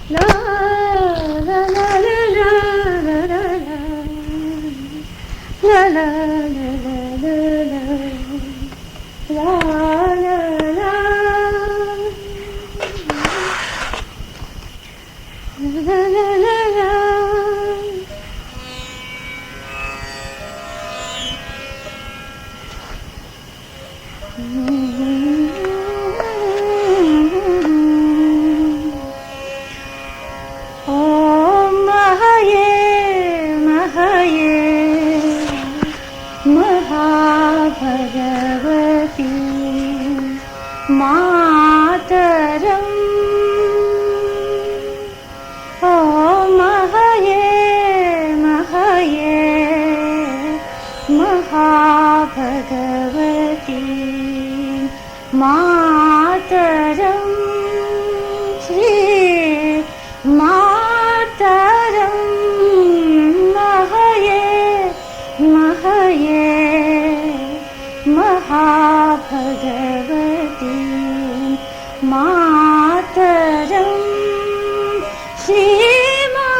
la la la la la la la la la la la la la महाभगवती मातरम् ओ महये महये महाभगवती मातरम् श्री मातरम् महये महये महाभगवती मातरम्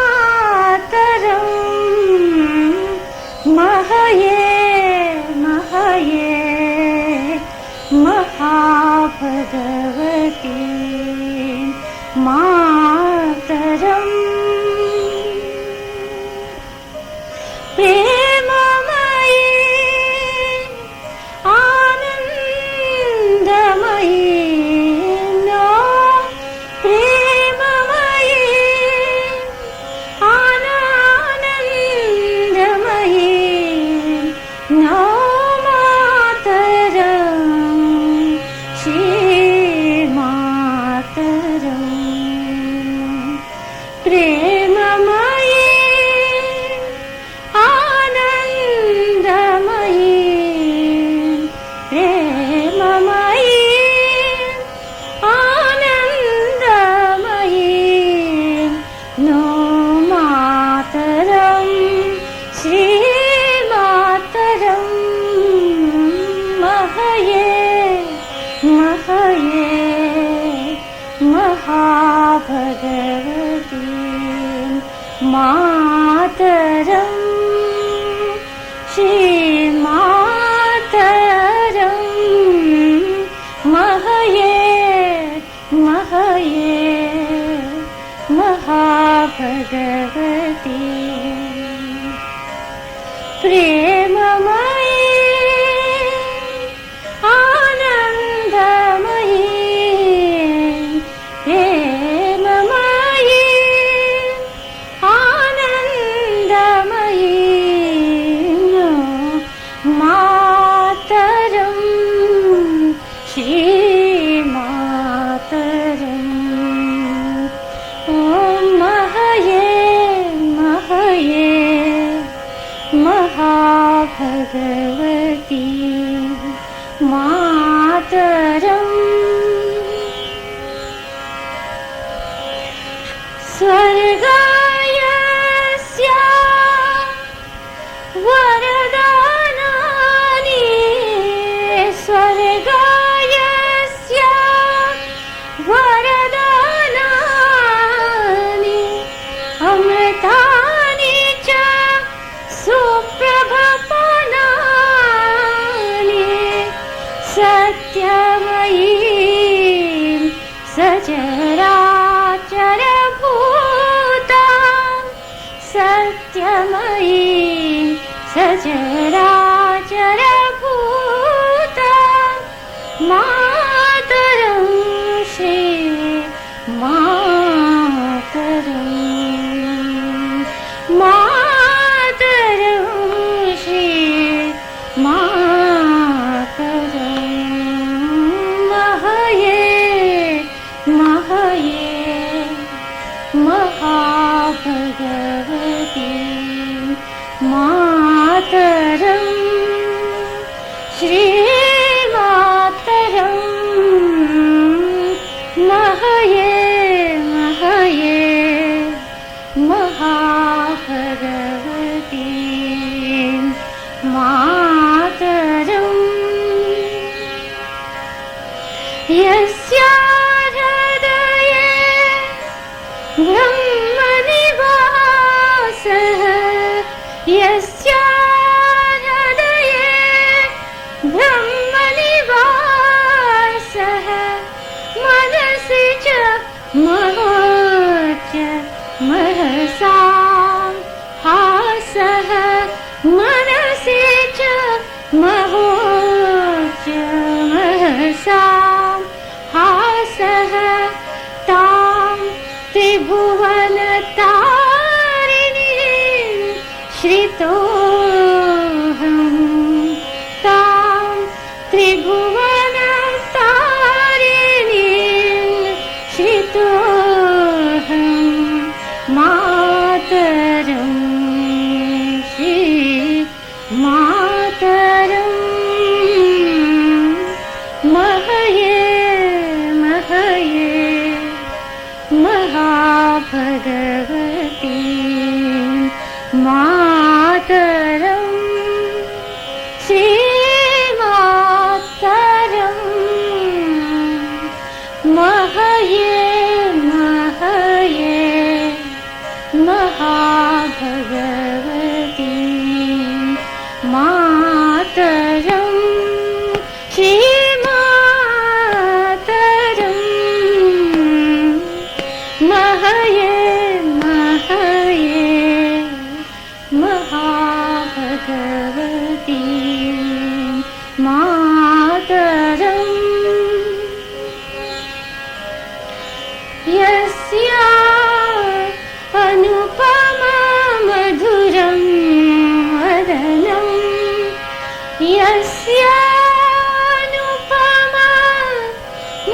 श्रीमातरम् महये महये महाभगवती मातरम् महाभगवती मातरम् श्रीमातरम् महये महये महाभगवती प्रेममयी महाभगवती मातरम् स्वर्गायस्य वरदानानि स्वर्गायस्य वरदानानि अमृतानि च सुप्रभपानानि सत्यमयी सचराचरभूता सत्यमयी सचराचरभूता मातरं श्री मातरम् मातरं श्री मातरम् महये महये महाभगवती मातरम् श्रीमातरम् महये महये महाभगवती मातरम् यस्या हृदये च महोच महसां हासः मनसि च महोच महसां हासः तां त्रिभुवनतारिणीं श्रितोऽहम् तां त्रिभुवनतारिणीं श्रितोऽहम् मातरं श्री मातरं महये महये महाभगवती मातरं श्रीमातरं महये महये महाभगवती मातरं श्रीमातरं महये महये महाभगवती मातरम् यस्या अनुपमा मधुरं वदनं यस्यानुपमा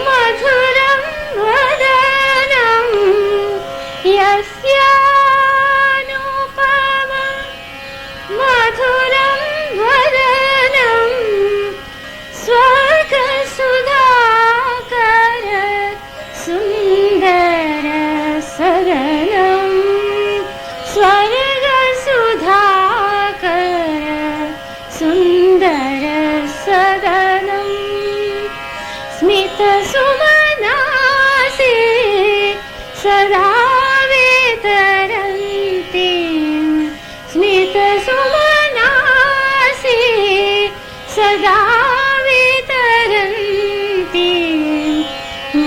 मधुरं वदनं यस्यानुपमा मधुरं वदनं स्वर्गसुधाकर सुन्दर सदनं स्वर्गसुधाकर सुन्दर सदनं स्मितसुमनासि सदा वितरन्तीं स्मितसुमनासि सदा वितरन्तीं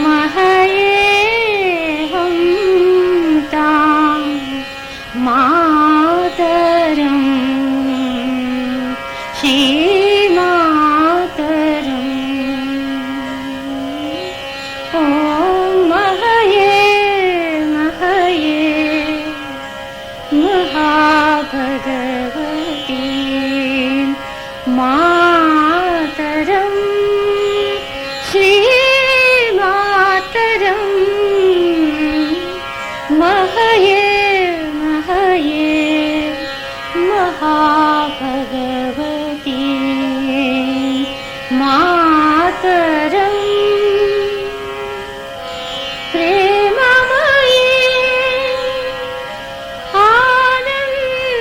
महयेऽहं तां मातरं श्रीमातरम् ॐ महये महये महाभगवती मातरं श्रीमातरं महये महये महाभगवती मातरम् प्रेममयी आनन्दमयी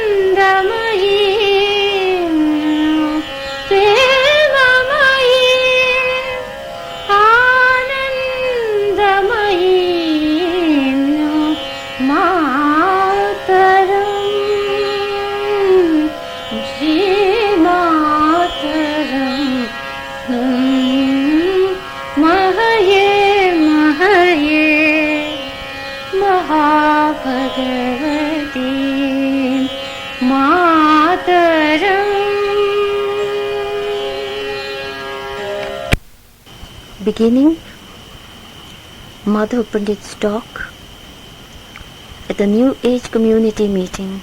प्रेममयी आनन्दमयी मातरं श्रीमातरं महये महये महाभगवती मातरम्. Beginning Mother Pandit's talk at the New Age Community meeting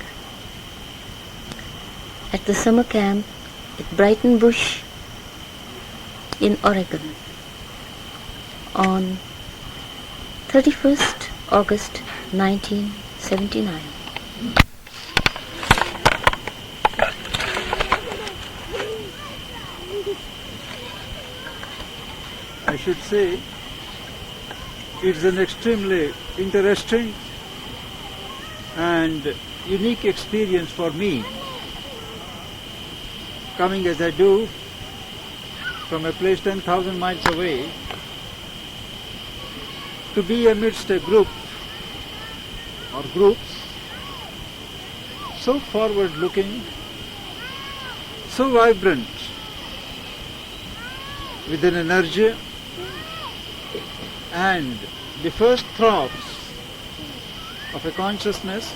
at the summer camp at Breitenbush in Oregon on 31st August 1979. I should say it's an extremely interesting and unique experience for me, coming as I do from a place 10,000 miles away, to be amidst a group or groups so forward-looking, so vibrant, with an energy and the first throbs of a consciousness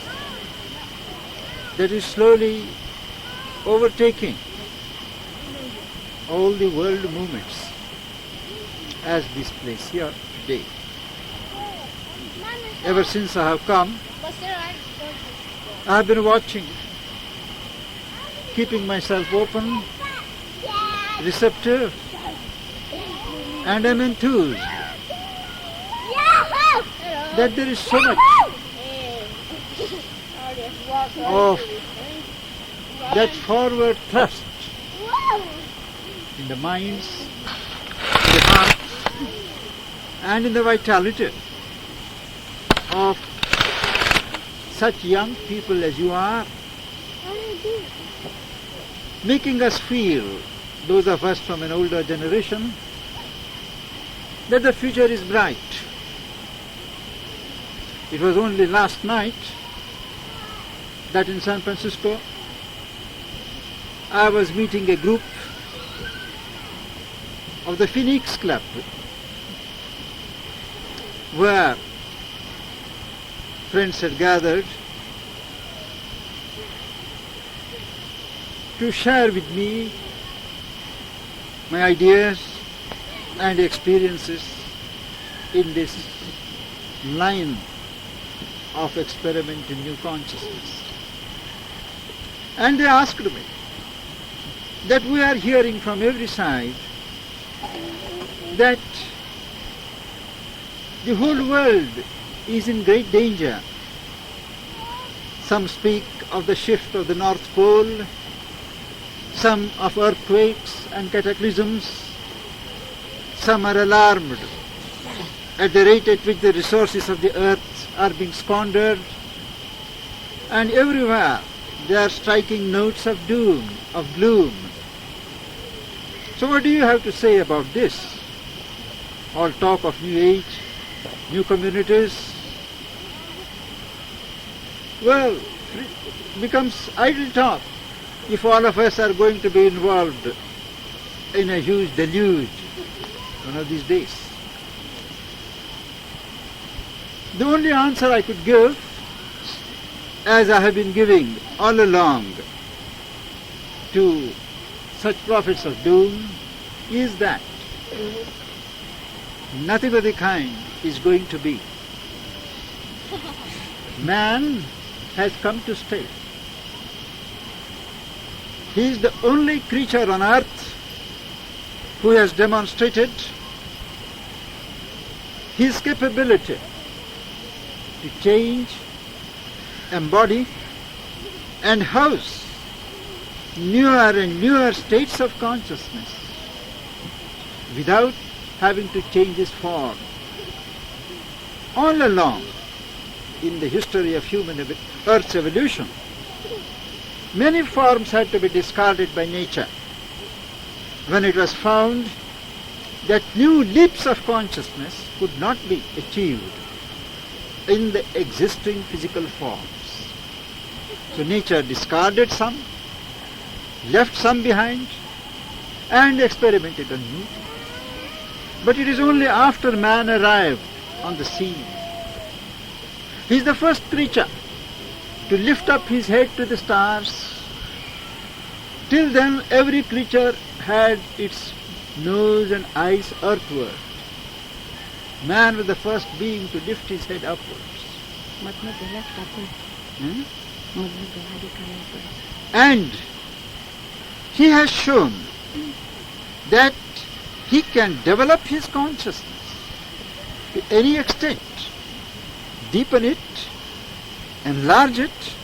that is slowly overtaking all the world movements as this place here today. Ever since I have come, I have been watching, keeping myself open, receptive, and am enthused that there is so much of that forward thrust in the minds, the hearts, and in the vitality of such young people as you are, making us feel, those of us from an older generation, that the future is bright. It was only last night that in San Francisco I was meeting a group of the Phoenix Club, where friends had gathered to share with me my ideas and experiences in this line of experiment in new consciousness. And they asked me that we are hearing from every side that the whole world is in great danger. Some speak of the shift of the North Pole, some of earthquakes and cataclysms, some are alarmed at the rate at which the resources of the earth are being squandered, and everywhere they are striking notes of doom, of gloom. So what do you have to say about this? All talk of new age, new communities. Well, it becomes idle talk if all of us are going to be involved in a huge deluge one of these days. The only answer I could give, as I have been giving all along to such prophets of doom, is that nothing of the kind is going to be. Man has come to stay. He is the only creature on earth who has demonstrated his capability to change, embody, and house newer and newer states of consciousness without having to change his form. All along in the history of Earth's evolution, many forms had to be discarded by nature when it was found that new leaps of consciousness could not be achieved in the existing physical forms. So nature discarded some, left some behind, and experimented on new. But it is only after man arrived on the scene. He is the first creature to lift up his head to the stars. Till then, every creature had its nose and eyes earthward. Man was the first being to lift his head upwards. And he has shown that he can develop his consciousness to any extent, deepen it, enlarge it,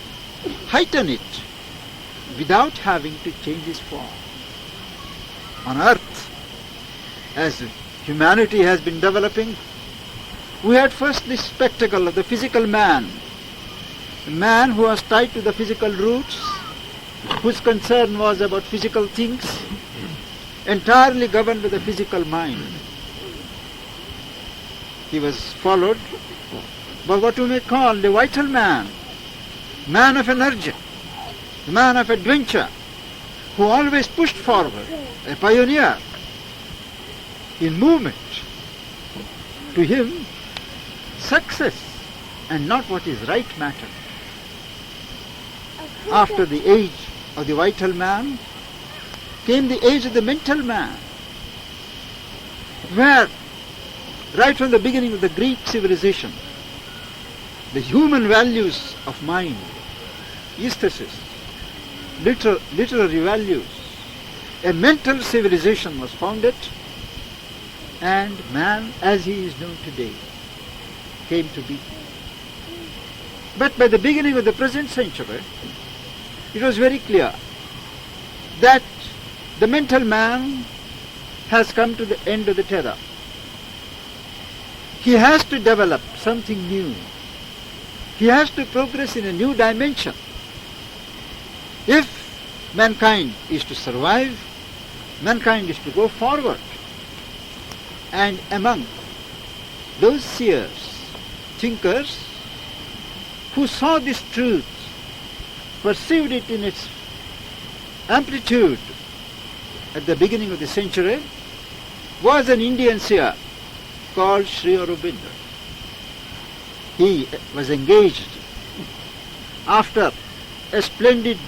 heighten it, without having to change his form. On earth, as humanity has been developing, we had first the spectacle of the physical man, a man who was tied to the physical roots, whose concern was about physical things, entirely governed by the physical mind. He was followed by what we may call the vital man, man of energy, man of adventure, who always pushed forward, a pioneer in movement. To him, success and not what is right mattered. After the age of the vital man came the age of the mental man, where right from the beginning of the Greek civilization, the human values of mind, aesthesis, literary values, a mental civilization was founded, and man as he is known today came to be. But by the beginning of the present century, it was very clear that the mental man has come to the end of the tether. He has to develop something new. He has to progress in a new dimension. If mankind is to survive, mankind is to go forward. And among those seers, thinkers, who saw this truth, perceived it in its amplitude at the beginning of the century, was an Indian seer called Sri Aurobindo. He was engaged after a splendid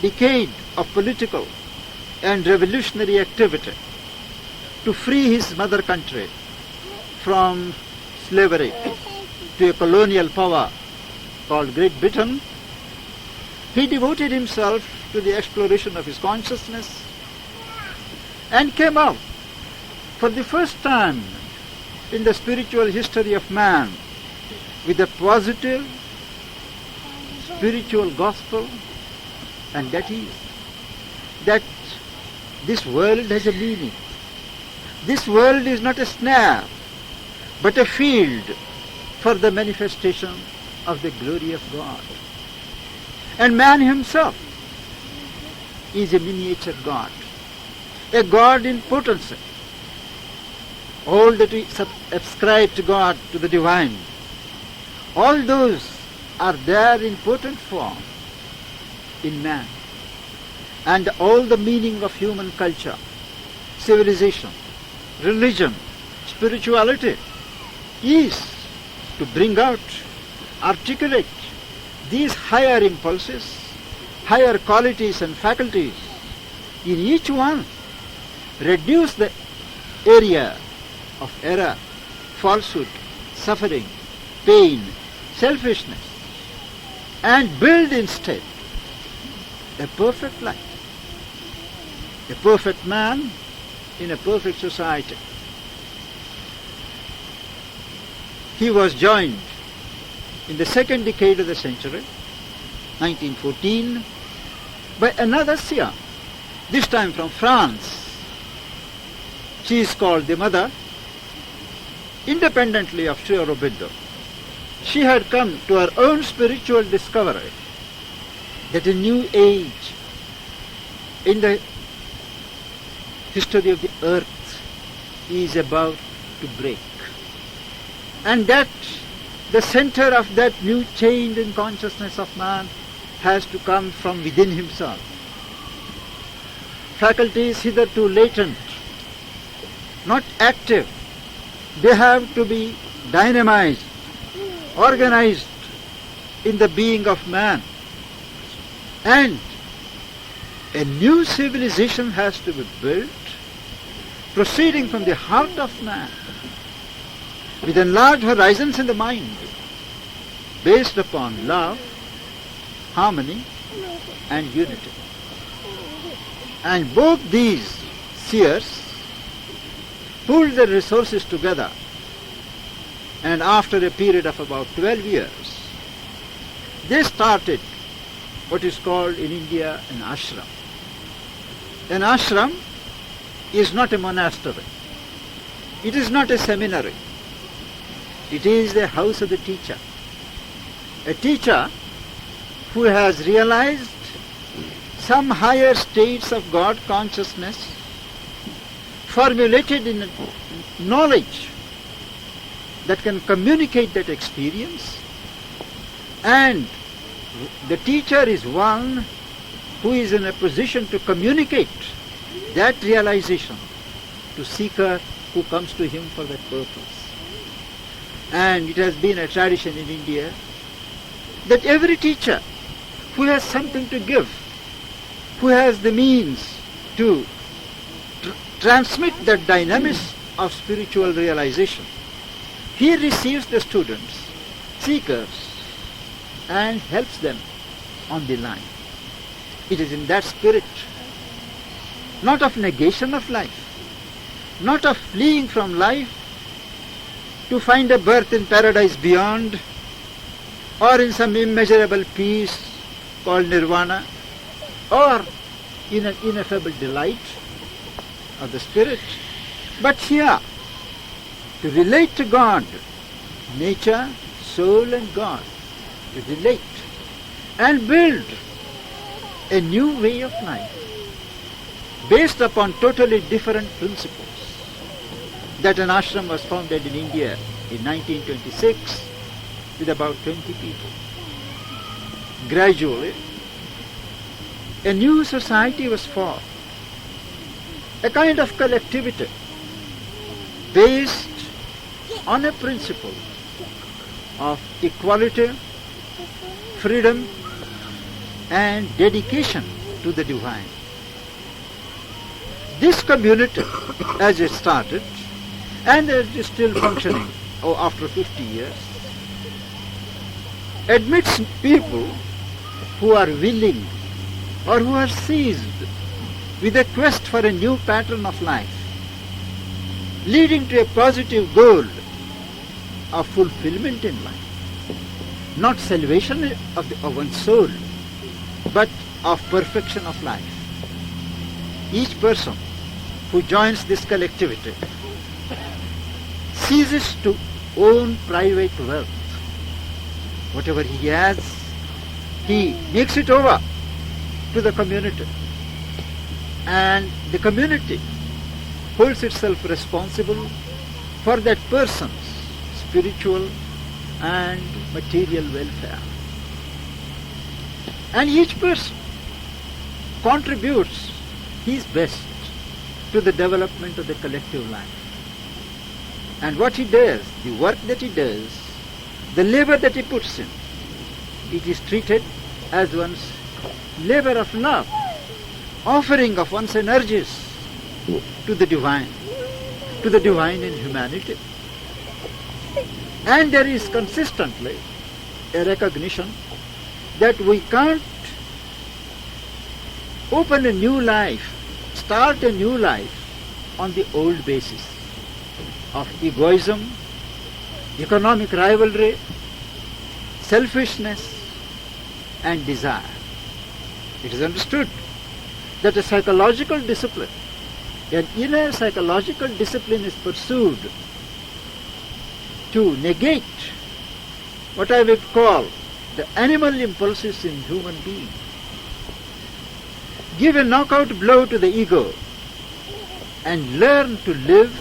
decade of political and revolutionary activity to free his mother country from slavery to a colonial power called Great Britain. He devoted himself to the exploration of his consciousness and came out for the first time in the spiritual history of man with a positive spiritual gospel, and that is that this world has a meaning. This world is not a snare, but a field for the manifestation of the glory of God. And man himself is a miniature God, a God in potency. All that we ascribe to God, to the divine, all those are there in potent form in man. And all the meaning of human culture, civilization, religion, spirituality is to bring out, articulate these higher impulses, higher qualities and faculties in each one, reduce the area of error, falsehood, suffering, pain, selfishness, and build instead a perfect life, a perfect man in a perfect society. He was joined in the second decade of the century, 1914, by another seer, this time from France. She is called the mother, independently of Sri Aurobindo. She had come to her own spiritual discovery that a new age in the history of the earth is about to break, and that the center of that new change in consciousness of man has to come from within himself. Faculties hitherto latent, not active, they have to be dynamized, organized in the being of man. And a new civilization has to be built, proceeding from the heart of man, with enlarged horizons in the mind, based upon love, harmony, and unity. And both these seers pooled their resources together, and after a period of about 12 years, they started what is called in India an ashram. An ashram is not a monastery. It is not a seminary. It is the house of the teacher. A teacher who has realized some higher states of God consciousness, formulated in knowledge that can communicate that experience, and the teacher is one who is in a position to communicate that realization to seeker who comes to him for that purpose. and it has been a tradition in India, that every teacher who has something to give, who has the means to transmit that dynamics of spiritual realization, he receives the students, seekers, and helps them on the line. It is in that spirit, not of negation of life, not of fleeing from life to find a birth in paradise beyond, or in some immeasurable peace called nirvana, or in an ineffable delight of the spirit, but here to relate to God, nature, soul and God, to relate and build a new way of life based upon totally different principles. That an ashram was founded in India in 1926 with about 20 people. Gradually, a new society was formed, a kind of collectivity based on a principle of equality, freedom, and dedication to the divine. This community, as it started, and it is still functioning after 50 years, admits people who are willing or who are seized with a quest for a new pattern of life, leading to a positive goal of fulfillment in life, not salvation of one's soul, but of perfection of life. Each person who joins this collectivity ceases to own private wealth. Whatever he has, he makes it over to the community. And the community holds itself responsible for that person's spiritual and material welfare. And each person contributes his best to the development of the collective life. And what he does, the work that he does, the labor that he puts in, it is treated as one's labor of love, offering of one's energies to the divine in humanity. And there is consistently a recognition that we can't open a new life, start a new life on the old basis of egoism, economic rivalry, selfishness and desire. It is understood that a psychological discipline, an inner psychological discipline is pursued to negate what I would call the animal impulses in human beings. Give a knockout blow to the ego and learn to live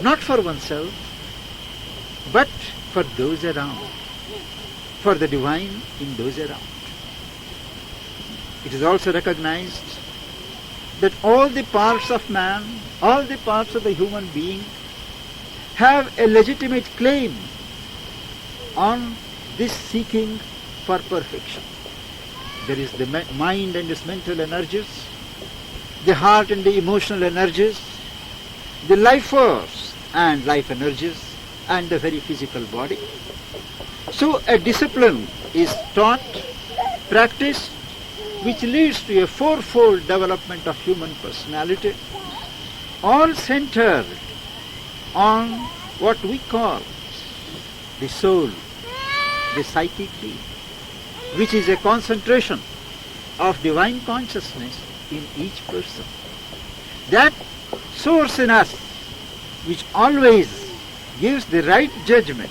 not for oneself, but for those around, for the divine in those around. It is also recognized that all the parts of man, all the parts of the human being have a legitimate claim on this seeking for perfection. There is the mind and its mental energies, the heart and the emotional energies, the life force and life energies, and the very physical body. So a discipline is taught, practiced, which leads to a fourfold development of human personality, all centered on what we call the soul, the psychic being, which is a concentration of divine consciousness in each person. That source in us, which always gives the right judgment,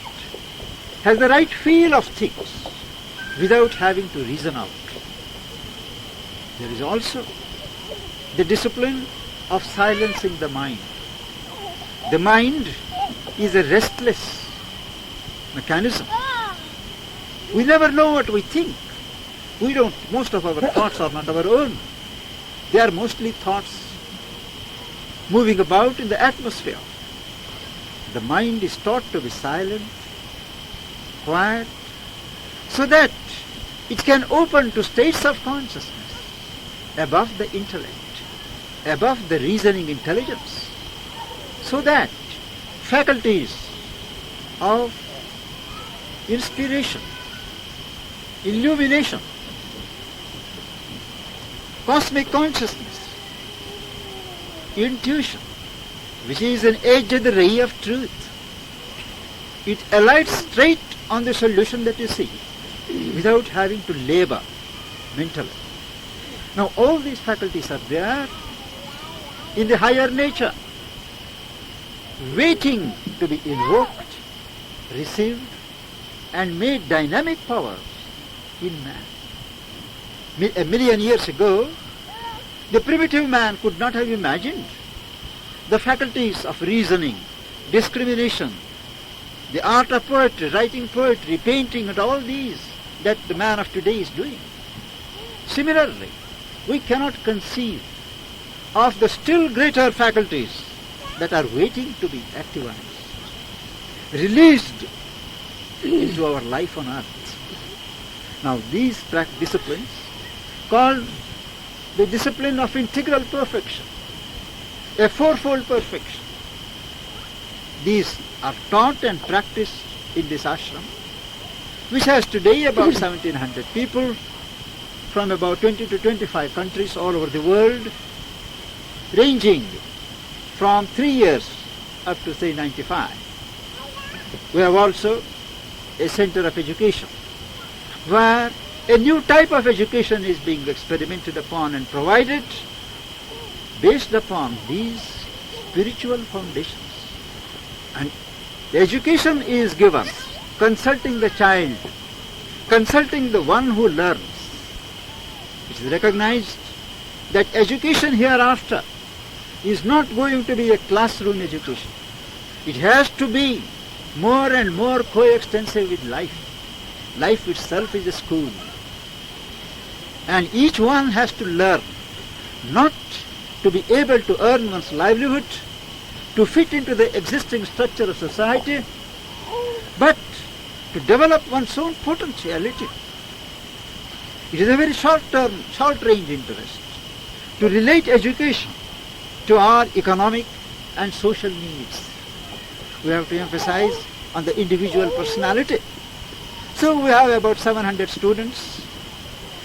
has the right feel of things without having to reason out. There is also the discipline of silencing the mind. The mind is a restless mechanism. We never know what we think. Most of our thoughts are not our own. They are mostly thoughts moving about in the atmosphere. the mind is taught to be silent, quiet, so that it can open to states of consciousness above the intellect, above the reasoning intelligence, so that faculties of inspiration, illumination, cosmic consciousness, intuition, which is an edged ray of truth, it alights straight on the solution that you see without having to labor mentally. Now all these faculties are there in the higher nature, waiting to be invoked, received, and made dynamic powers in man. A million years ago, the primitive man could not have imagined the faculties of reasoning, discrimination, the art of poetry, writing poetry, painting, and all these that the man of today is doing. Similarly, we cannot conceive of the still greater faculties that are waiting to be activized, released into our life on earth. Now these disciplines, called the discipline of integral perfection, a fourfold perfection, these are taught and practiced in this ashram, which has today about 1700 people from about 20 to 25 countries all over the world, ranging from 3 years up to say 95. We have also a center of education where a new type of education is being experimented upon and provided based upon these spiritual foundations. And the education is given consulting the child, consulting the one who learns. It is recognized that education hereafter is not going to be a classroom education. It has to be more and more coextensive with life. Life itself is a school. And each one has to learn not to be able to earn one's livelihood, to fit into the existing structure of society, but to develop one's own potentiality. It is a very short-term, short-range interest to relate education to our economic and social needs. We have to emphasize on the individual personality. So we have about 700 students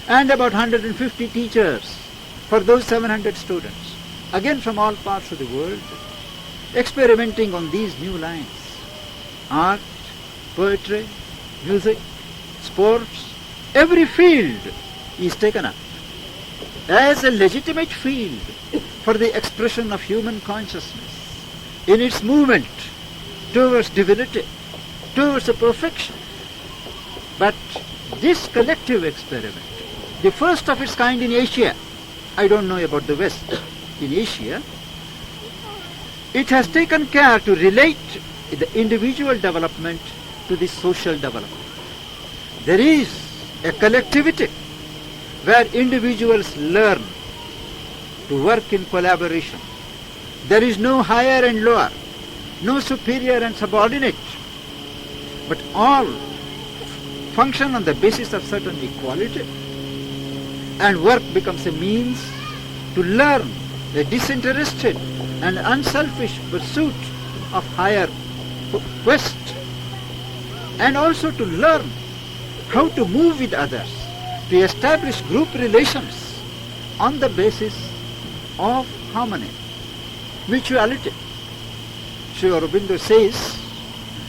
and about 150 teachers for those 700 students, again from all parts of the world, experimenting on these new lines. Art, poetry, music, sports, every field is taken up as a legitimate field for the expression of human consciousness in its movement towards divinity, towards a perfection. But this collective experiment, the first of its kind in Asia, I don't know about the West, in Asia, it has taken care to relate the individual development to the social development. There is a collectivity where individuals learn to work in collaboration. There is no higher and lower, no superior and subordinate, but all function on the basis of certain equality, and work becomes a means to learn the disinterested and unselfish pursuit of higher quest, and also to learn how to move with others, to establish group relations on the basis of harmony, mutuality. Sri Aurobindo says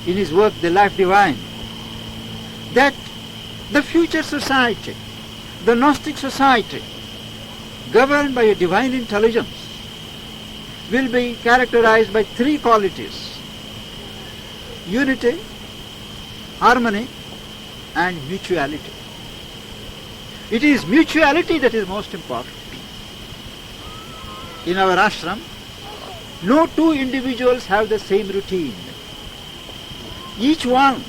in his work The Life Divine that the future society, the Gnostic society, governed by a divine intelligence, will be characterized by three qualities: unity, harmony, and mutuality. It is mutuality that is most important. In our ashram, no two individuals have the same routine. Each one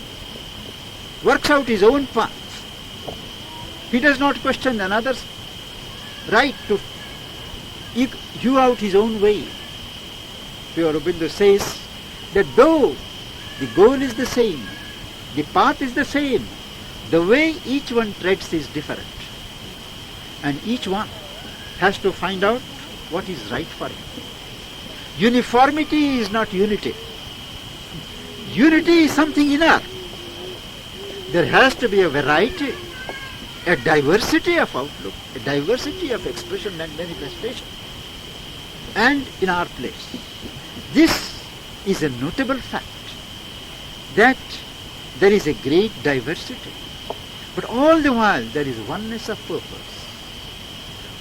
works out his own path. He does not question another's right to hew out his own way. Aurobindo says that though the goal is the same, the path is the same, the way each one treads is different. And each one has to find out what is right for him. Uniformity is not unity. Unity is something inner. There has to be a variety, a diversity of outlook, a diversity of expression and manifestation. And in our place, this is a notable fact, that there is a great diversity, but all the while there is oneness of purpose,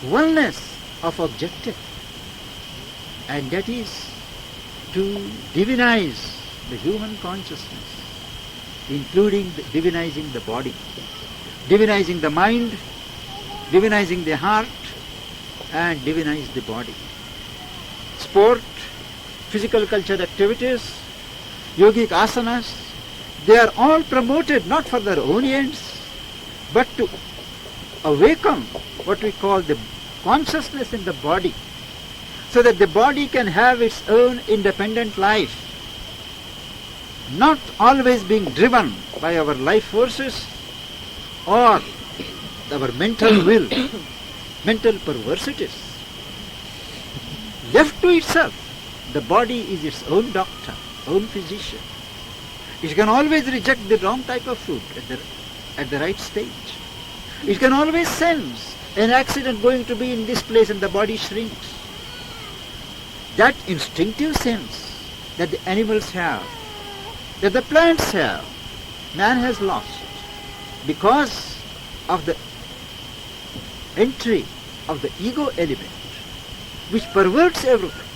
oneness of objective, and that is to divinize the human consciousness, including divinizing the body, divinizing the mind, divinizing the heart, and divinize the body. Sport, physical culture activities, yogic asanas, they are all promoted not for their own ends, but to awaken what we call the consciousness in the body, so that the body can have its own independent life, not always being driven by our life forces or our mental will, mental perversities. Left to itself, the body is its own doctor, own physician. It can always reject the wrong type of food at the right stage. It can always sense an accident going to be in this place and the body shrinks. That instinctive sense that the animals have, that the plants have, man has lost because of the entry of the ego element, which perverts everything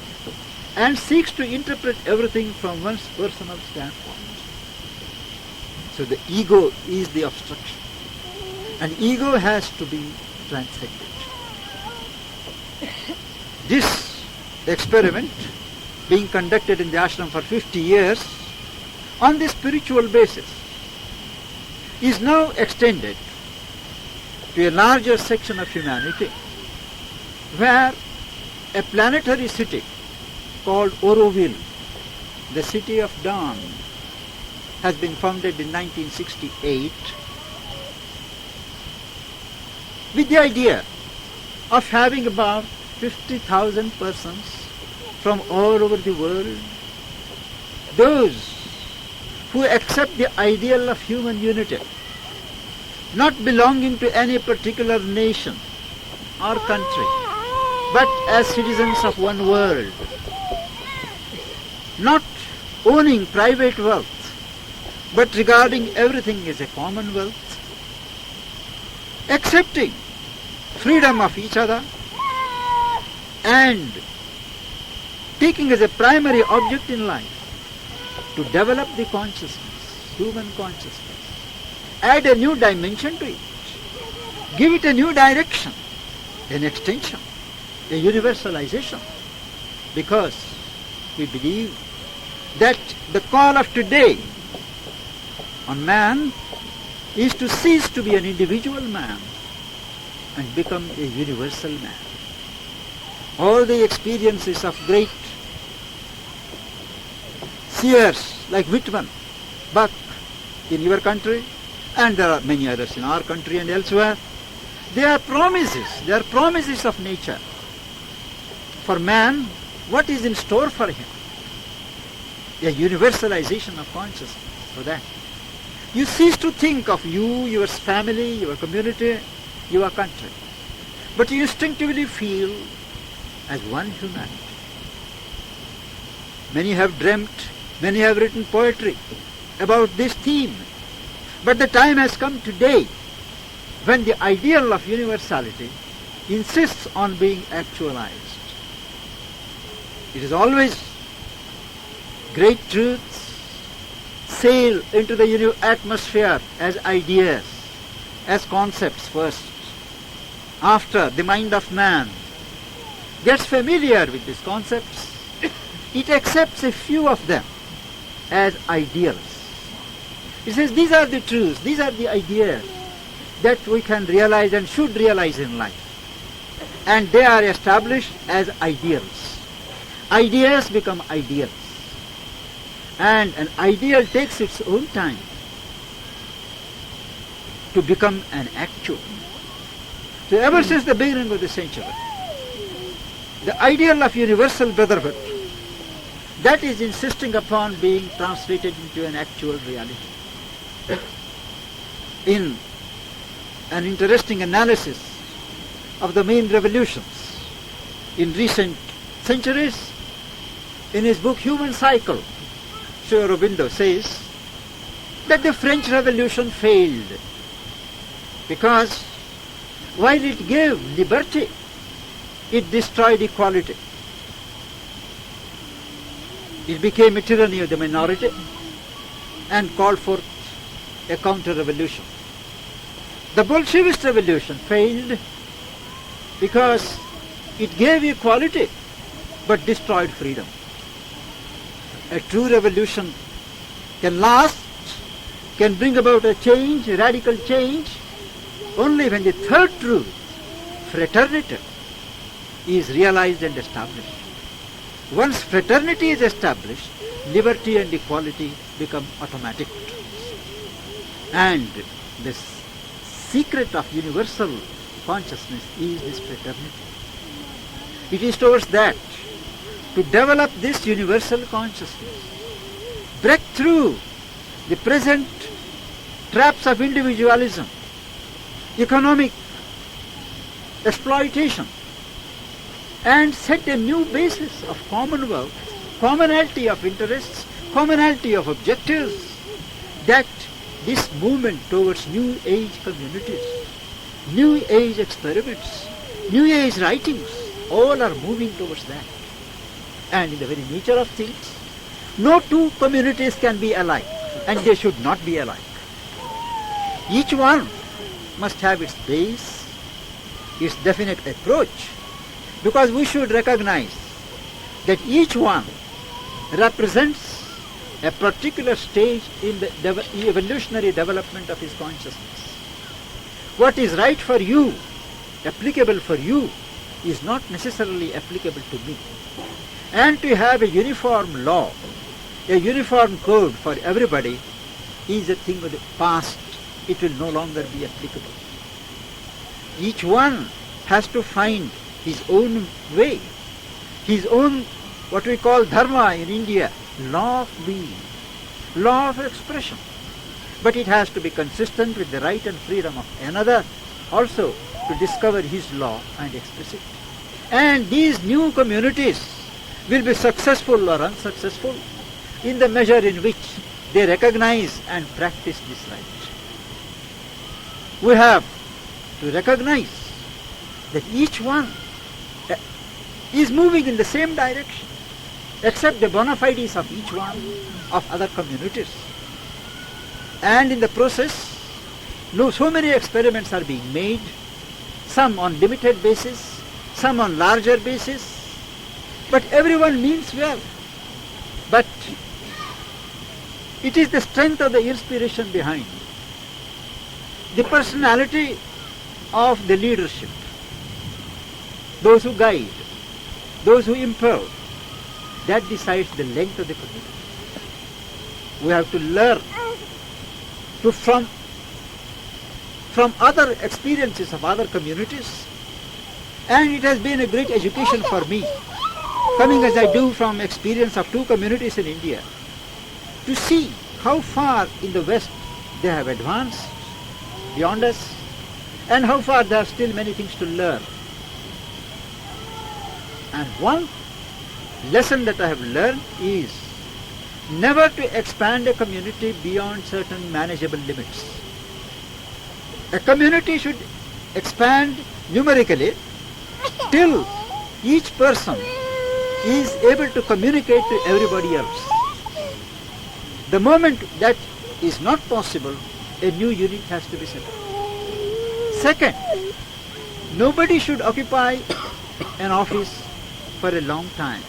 and seeks to interpret everything from one's personal standpoint. So the ego is the obstruction, and ego has to be transcended. This experiment, being conducted in the ashram for 50 years on the spiritual basis, is now extended to a larger section of humanity, where a planetary city called Aurobindo, the city of dawn, has been founded in 1968 with the idea of having about 50,000 persons from all over the world, those who accept the ideal of human unity, not belonging to any particular nation or country, but as citizens of one world, not owning private wealth, but regarding everything as a commonwealth, accepting freedom of each other, and taking as a primary object in life to develop the consciousness, human consciousness, add a new dimension to it, give it a new direction, an extension, a universalization, because we believe that the call of today on man is to cease to be an individual man and become a universal man. All the experiences of great seers like Whitman, Buck in your country, and there are many others in our country and elsewhere, they are promises of nature. For man, what is in store for him? A universalization of consciousness. For that, you cease to think of you, your family, your community, your country, but you instinctively feel as one humanity. Many have dreamt, many have written poetry about this theme, but the time has come today when the ideal of universality insists on being actualized. It is always great truths sail into the atmosphere as ideas, as concepts first. After the mind of man gets familiar with these concepts, it accepts a few of them as ideals. It says these are the truths, these are the ideas that we can realize and should realize in life. And they are established as ideals. Ideas become ideals. And an ideal takes its own time to become an actual. So ever since the beginning of the century, the ideal of universal brotherhood, that is insisting upon being translated into an actual reality. In an interesting analysis of the main revolutions in recent centuries, in his book Human Cycle, Aurobindo says that the French Revolution failed because while it gave liberty, it destroyed equality. It became a tyranny of the minority and called forth a counter-revolution. The Bolshevist revolution failed because it gave equality but destroyed freedom. A true revolution can last, can bring about a change, a radical change, only when the third truth, fraternity, is realized and established. Once fraternity is established, liberty and equality become automatic. And the secret of universal consciousness is this fraternity. It is towards that, to develop this universal consciousness, break through the present traps of individualism, economic exploitation, and set a new basis of commonwealth, commonality of interests, commonality of objectives, that this movement towards new age communities, new age experiments, new age writings, all are moving towards that. And in the very nature of things, no two communities can be alike, and they should not be alike. Each one must have its base, its definite approach, because we should recognize that each one represents a particular stage in the evolutionary development of his consciousness. What is right for you, applicable for you, is not necessarily applicable to me. And to have a uniform law, a uniform code for everybody is a thing of the past. It will no longer be applicable. Each one has to find his own way, his own, what we call dharma in India, law of being, law of expression. But it has to be consistent with the right and freedom of another also to discover his law and express it. And these new communities will be successful or unsuccessful in the measure in which they recognize and practice this right. We have to recognize that each one is moving in the same direction, except the bona fides of each one of other communities. And in the process, so many experiments are being made, some on limited basis, some on larger basis, but everyone means well. But it is the strength of the inspiration behind, the personality of the leadership, those who guide, those who impel, that decides the length of the community. We have to learn from other experiences of other communities, and it has been a great education for me, coming as I do from experience of two communities in India, to see how far in the West they have advanced beyond us, and how far there are still many things to learn. And one lesson that I have learned is never to expand a community beyond certain manageable limits. A community should expand numerically till each person is able to communicate to everybody else. The moment that is not possible, a new unit has to be set up. Second, nobody should occupy an office for a long time.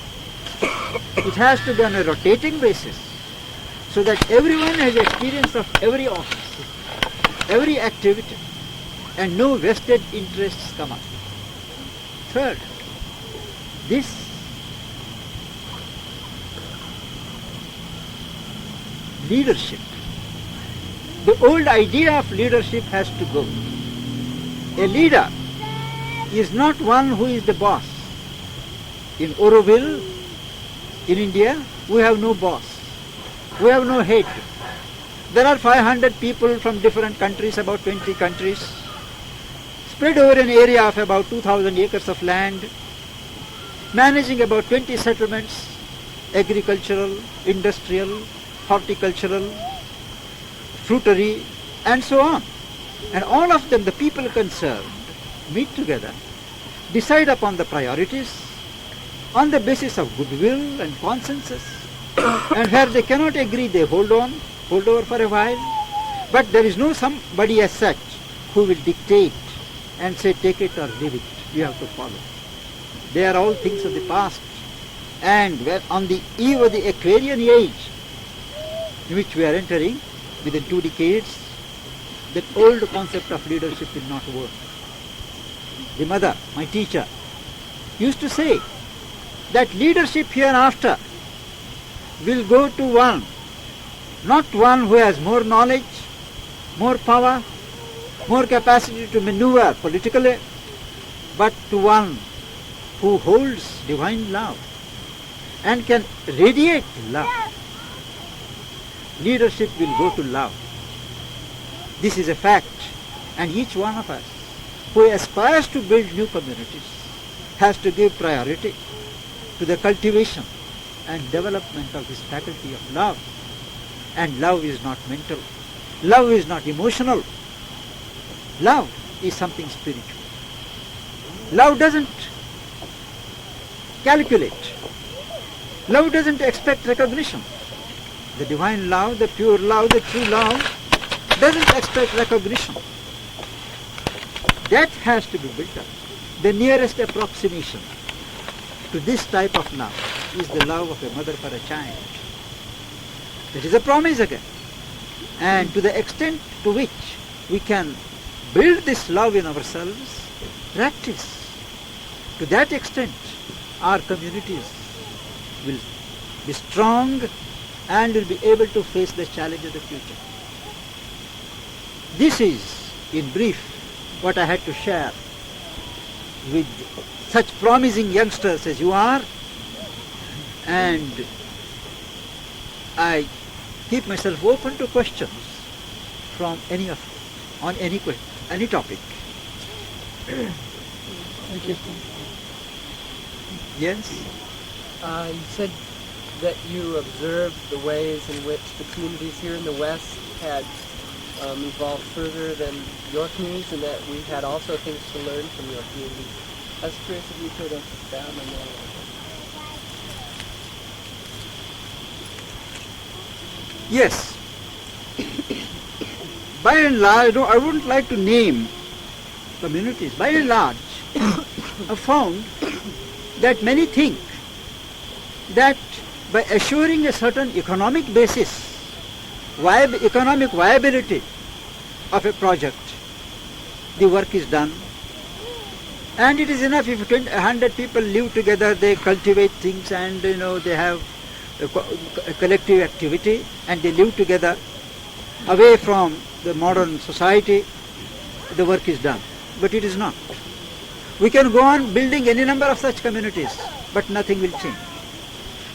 It has to be on a rotating basis, so that everyone has experience of every office, every activity, and no vested interests come up. Third, leadership. The old idea of leadership has to go. A leader is not one who is the boss. In Aurobindo, in India, we have no boss. We have no head. There are 500 people from different countries, about 20 countries, spread over an area of about 2,000 acres of land, managing about 20 settlements, agricultural, industrial, horticultural, fruitery, and so on. And all of them, the people concerned, meet together, decide upon the priorities on the basis of goodwill and consensus. And where they cannot agree, they hold over for a while. But there is no somebody as such who will dictate and say, take it or leave it, you have to follow. They are all things of the past. And we're on the eve of the Aquarian age, in which we are entering within 2 decades, that old concept of leadership will not work. The mother, my teacher, used to say that leadership hereafter will go to one, not one who has more knowledge, more power, more capacity to maneuver politically, but to one who holds divine love and can radiate love. Leadership will go to love. This is a fact, and each one of us who aspires to build new communities has to give priority to the cultivation and development of this faculty of love. And love is not mental. Love is not emotional. Love is something spiritual. Love doesn't calculate. Love doesn't expect recognition. The divine love, the pure love, the true love doesn't expect recognition. That has to be built up. The nearest approximation to this type of love is the love of a mother for a child. It is a promise again. And to the extent to which we can build this love in ourselves, practice, to that extent our communities will be strong and will be able to face the challenge of the future. This is, in brief, what I had to share with such promising youngsters as you are, and I keep myself open to questions from any of you on any topic. Thank you. Yes? You said that you observed the ways in which the communities here in the West had evolved further than your communities, and that we had also things to learn from your communities. I was curious if you could expound on that. Yes. By and large, I wouldn't like to name communities. By and large, I've found that many think that by assuring a certain economic basis, economic viability of a project, the work is done. And it is enough if 100 people live together, they cultivate things, and they have a collective activity, and they live together away from the modern society, the work is done. But it is not. We can go on building any number of such communities, but nothing will change.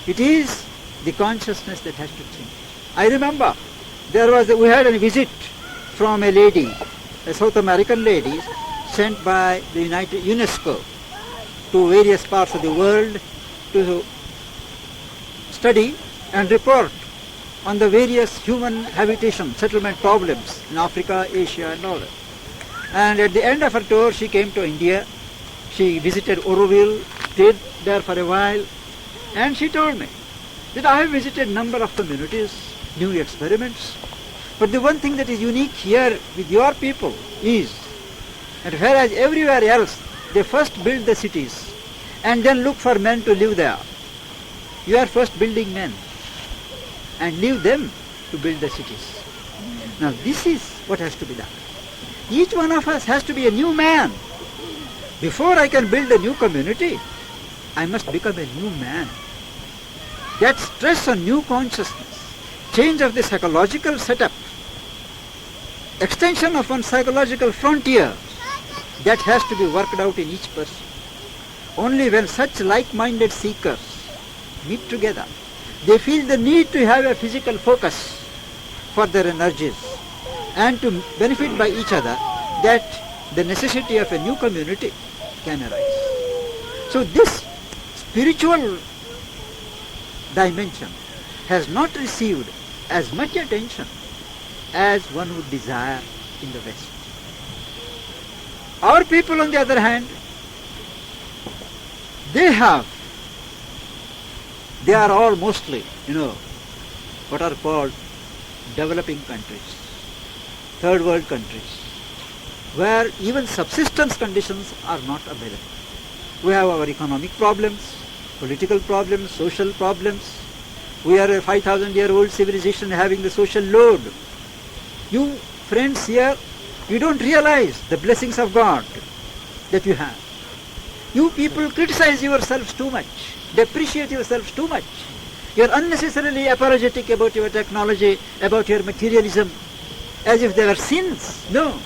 It is the consciousness that has to change. I remember we had a visit from a lady, a South American lady, sent by the UNESCO to various parts of the world to study and report on the various human habitation, settlement problems in Africa, Asia and all that. And at the end of her tour, she came to India. She visited Aurobindo, stayed there for a while, and she told me that I have visited a number of communities, new experiments, but the one thing that is unique here with your people is that whereas everywhere else they first build the cities and then look for men to live there, you are first building men and leave them to build the cities. Now this is what has to be done. Each one of us has to be a new man. Before I can build a new community, I must become a new man. That stress on new consciousness change of the psychological setup, extension of one psychological frontier, that has to be worked out in each person. Only when such like-minded seekers meet together, they feel the need to have a physical focus for their energies and to benefit by each other, that the necessity of a new community can arise. So this spiritual dimension has not received as much attention as one would desire in the West. Our people, on the other hand, they are all mostly, what are called developing countries, third world countries, where even subsistence conditions are not available. We have our economic problems, political problems, social problems. We are a 5,000-year-old civilization having the social load. You friends here, you don't realize the blessings of God that you have. You people criticize yourselves too much, depreciate yourselves too much. You are unnecessarily apologetic about your technology, about your materialism, as if they were sins. No.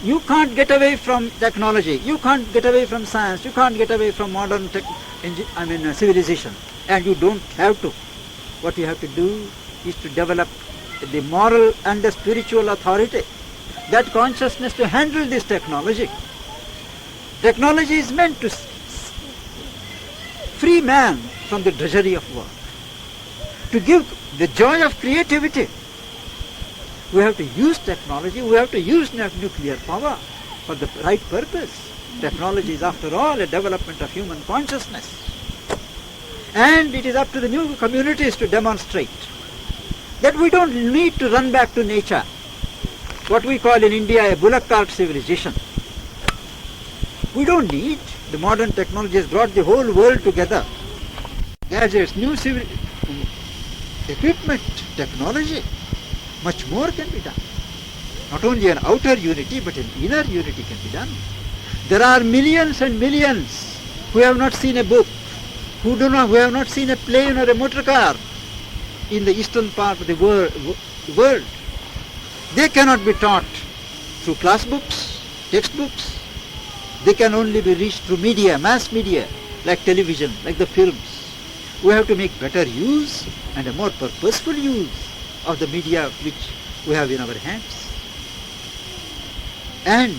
You can't get away from technology, you can't get away from science, you can't get away from modern civilization, and you don't have to. What you have to do is to develop the moral and the spiritual authority, that consciousness to handle this technology. Technology is meant to free man from the drudgery of work, to give the joy of creativity. We have to use technology, we have to use nuclear power for the right purpose. Technology is, after all, a development of human consciousness. And it is up to the new communities to demonstrate that we don't need to run back to nature, what we call in India a bullock cart civilization. We don't need. The modern technology has brought the whole world together. Gadgets, new equipment, technology, much more can be done. Not only an outer unity, but an inner unity can be done. There are millions and millions who have not seen a book, who have not seen a plane or a motor car in the eastern part of the world. They cannot be taught through class books, textbooks. They can only be reached through media, mass media, like television, like the films. We have to make better use and a more purposeful use of the media which we have in our hands. And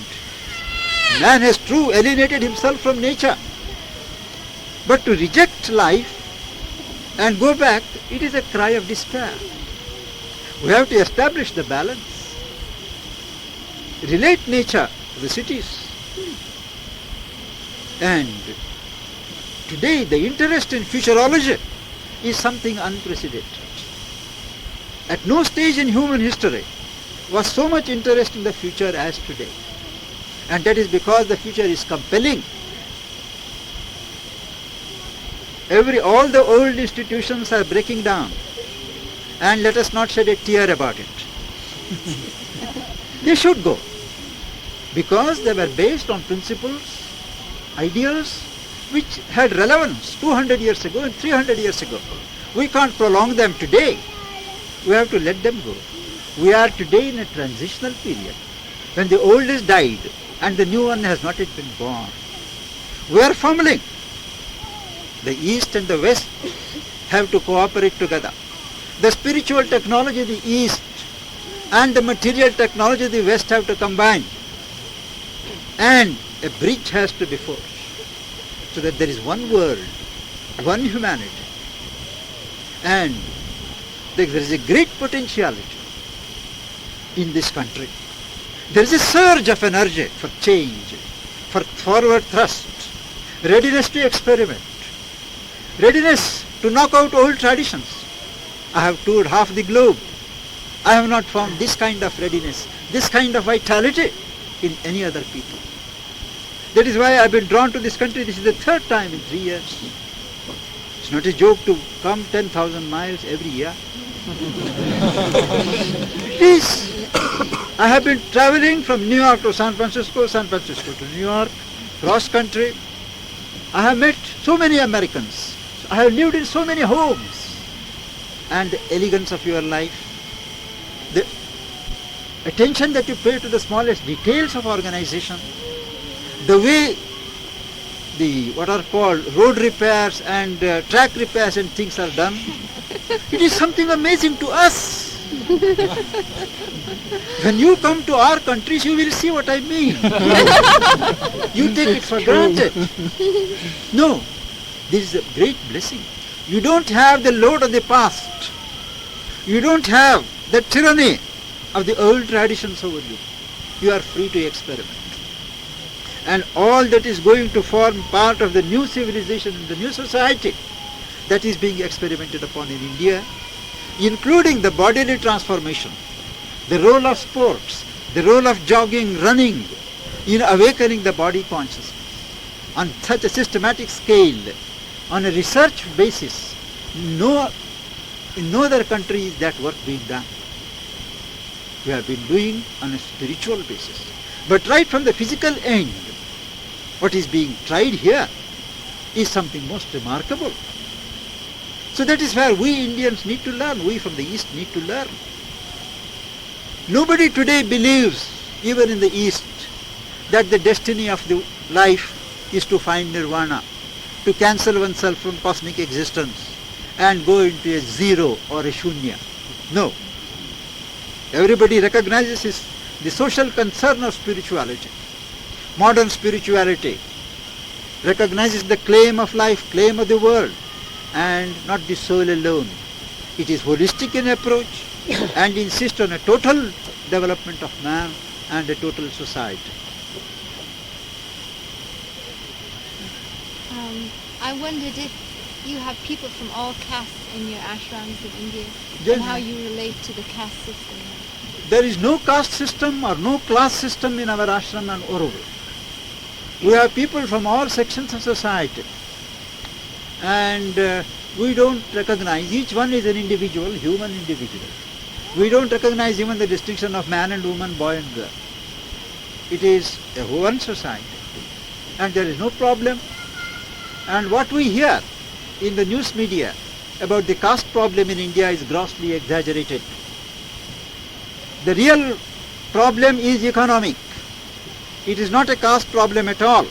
man has truly alienated himself from nature. But to reject life and go back, it is a cry of despair. We have to establish the balance. Relate nature to the cities. And today the interest in futurology is something unprecedented. At no stage in human history was so much interest in the future as today. And that is because the future is compelling. All the old institutions are breaking down, and let us not shed a tear about it. They should go, because they were based on principles, ideals which had relevance 200 years ago and 300 years ago. We can't prolong them today. We have to let them go. We are today in a transitional period when the old is died and the new one has not yet been born. We are fumbling. The East and the West have to cooperate together. The spiritual technology of the East and the material technology of the West have to combine. And a bridge has to be forged so that there is one world, one humanity. And there is a great potentiality in this country. There is a surge of energy for change, for forward thrust, readiness to experiment, readiness to knock out old traditions. I have toured half the globe. I have not found this kind of readiness, this kind of vitality in any other people. That is why I have been drawn to this country. This is the third time in 3 years. It's not a joke to come 10,000 miles every year. Please, I have been traveling from New York to San Francisco to New York, cross country. I have met so many Americans. I have lived in so many homes. and the elegance of your life, the attention that you pay to the smallest details of organization, the way the what are called road repairs and track repairs and things are done, it is something amazing to us. When you come to our countries, you will see what I mean. You take it for granted. No, this is a great blessing. You don't have the load of the past. You don't have the tyranny of the old traditions over you. You are free to experiment. And all that is going to form part of the new civilization and the new society that is being experimented upon in India, including the bodily transformation, the role of sports, the role of jogging, running, in awakening the body consciousness on such a systematic scale, on a research basis. In no other country is that work being done. We have been doing on a spiritual basis. But right from the physical end, what is being tried here is something most remarkable. So that is where we Indians need to learn, we from the East need to learn. Nobody today believes, even in the East, that the destiny of the life is to find nirvana, to cancel oneself from cosmic existence and go into a zero or a shunya. No. Everybody recognizes the social concern of spirituality. Modern spirituality recognizes the claim of life, claim of the world, and not the soul alone. It is holistic in approach and insists on a total development of man and a total society. I wondered if you have people from all castes in your ashrams in India, Yes. and how you relate to the caste system. There is no caste system or no class system in our ashram and Aurobindo. We have people from all sections of society, and we don't recognize, each one is an individual, human individual. We don't recognize even the distinction of man and woman, boy and girl. It is a one society, and there is no problem. And what we hear in the news media about the caste problem in India is grossly exaggerated. The real problem is economic. It is not a caste problem at all.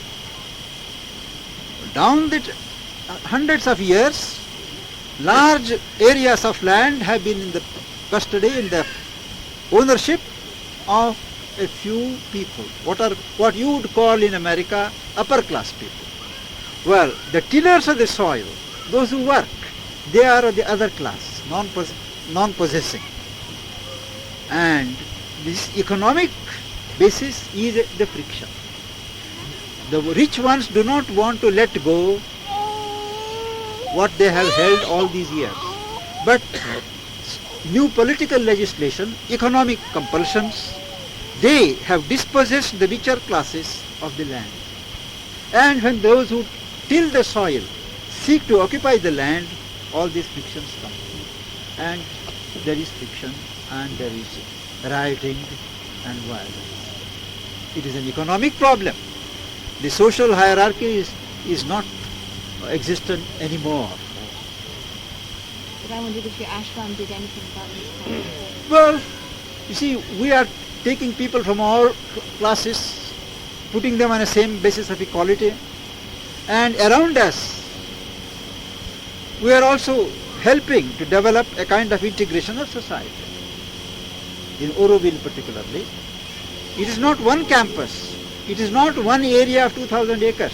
Down the hundreds of years, large areas of land have been in the custody, in the ownership of a few people, what you would call in America upper class people. Well, the tillers of the soil, those who work, they are of the other class, non-possessing. And this economic basis is the friction. The rich ones do not want to let go what they have held all these years. But new political legislation, economic compulsions, they have dispossessed the richer classes of the land. And when those who till the soil seek to occupy the land, all these frictions come. And there is friction, and there is rioting and violence. It is an economic problem. The social hierarchy is not existent anymore. But I wondered if your ashram did anything about this. Well, you see, we are taking people from all classes, putting them on the same basis of equality, and around us we are also helping to develop a kind of integration of society. In Aurobindo particularly, it is not one campus, it is not one area of 2,000 acres.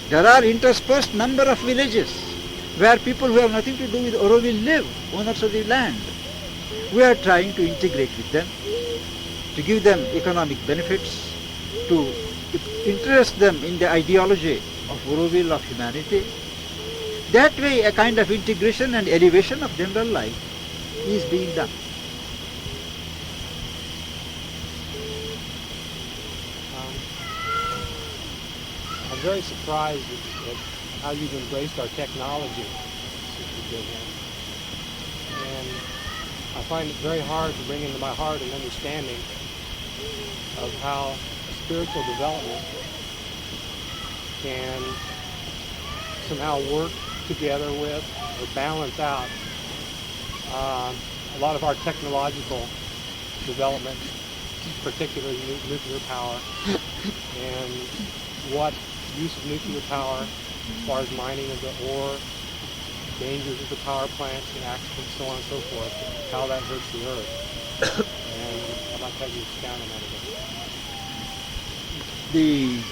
There are interspersed number of villages where people who have nothing to do with Aurobindo live, owners of the land. We are trying to integrate with them, to give them economic benefits, to interest them in the ideology of Aurobindo, of humanity. That way a kind of integration and elevation of general life is being done. I'm very surprised at how you've embraced our technology since you've been here. And I find it very hard to bring into my heart an understanding of how spiritual development can somehow work together with or balance out a lot of our technological development, particularly nuclear power, and what use of nuclear power as far as mining of the ore, dangers of the power plants and accidents, so on and so forth, how that hurts the earth. And I'd like to have you expound on that a bit.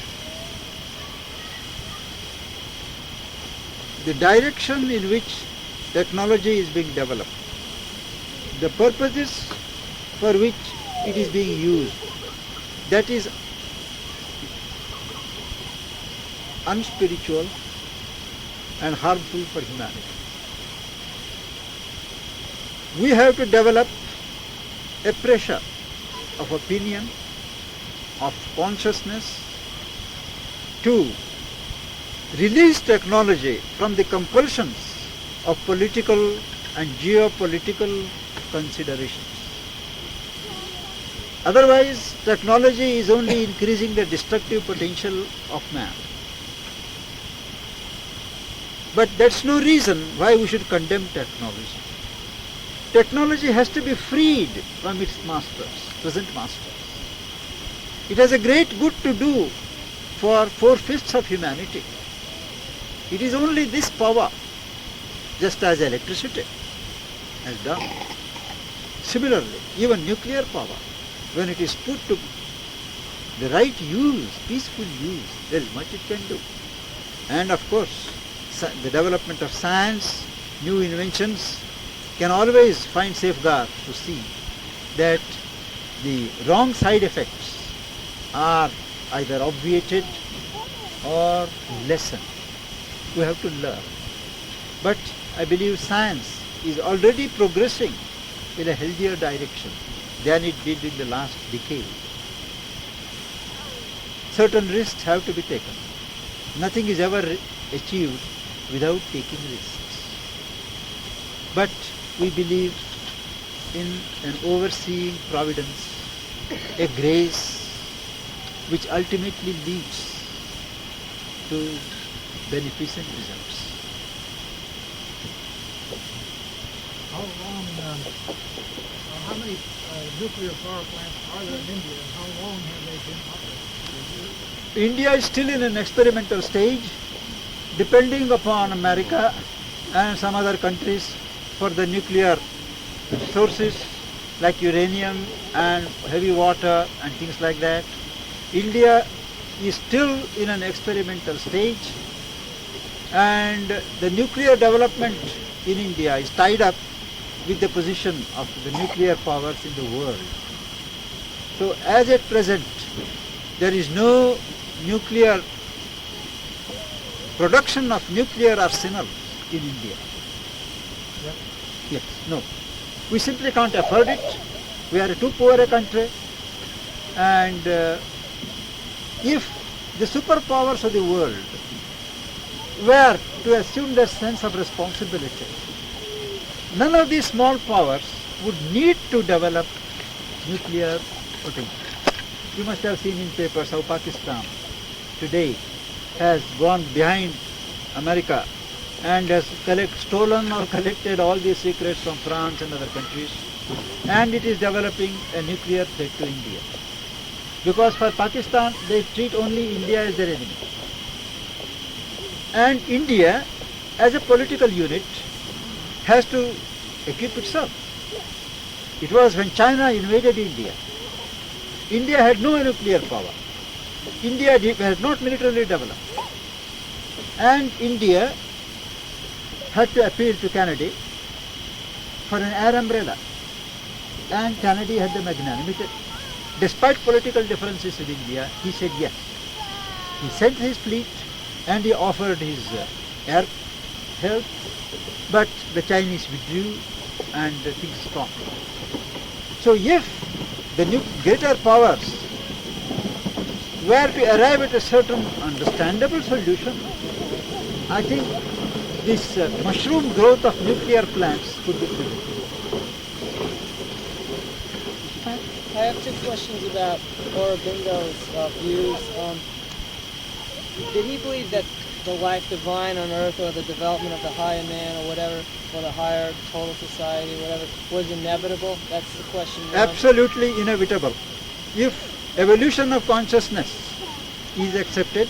The direction in which technology is being developed, the purposes for which it is being used, that is unspiritual and harmful for humanity. We have to develop a pressure of opinion, of consciousness, to release technology from the compulsions of political and geopolitical considerations. Otherwise, technology is only increasing the destructive potential of man. But that's no reason why we should condemn technology. Technology has to be freed from its masters, present masters. It has a great good to do for 4/5 of humanity. It is only this power, just as electricity has done. Similarly, even nuclear power, when it is put to the right use, peaceful use, there is much it can do. And of course, the development of science, new inventions, can always find safeguards to see that the wrong side effects are either obviated or lessened. We have to learn. But I believe science is already progressing in a healthier direction than it did in the last decade. Certain risks have to be taken. Nothing is ever achieved without taking risks. But we believe in an overseeing providence, a grace which ultimately leads to beneficent results. How many nuclear power plants are there in India, and how long have they been operating? India is still in an experimental stage, depending upon America and some other countries for the nuclear sources like uranium and heavy water and things like that. India is still in an experimental stage, and the nuclear development in India is tied up with the position of the nuclear powers in the world. So as at present, there is no nuclear production of nuclear arsenals in India. Yes, no. We simply can't afford it. We are too poor a country, and if the superpowers of the world were to assume their sense of responsibility, none of these small powers would need to develop nuclear potential. You must have seen in papers how Pakistan today has gone behind America and has stolen or collected all these secrets from France and other countries, and it is developing a nuclear threat to India. Because for Pakistan, they treat only India as their enemy. And India, as a political unit, has to equip itself. It was when China invaded India. India had no nuclear power. India had not militarily developed. And India had to appeal to Kennedy for an air umbrella. And Kennedy had the magnanimity. Despite political differences with India, he said yes. He sent his fleet and he offered his air help, but the Chinese withdrew and things stopped. So if the greater powers were to arrive at a certain understandable solution, I think this mushroom growth of nuclear plants could be prevented. I have two questions about Aurobindo's views. Did he believe that the life divine on earth, or the development of the higher man, or whatever, or the higher total society, whatever, was inevitable? That's the question. Absolutely inevitable. If evolution of consciousness is accepted,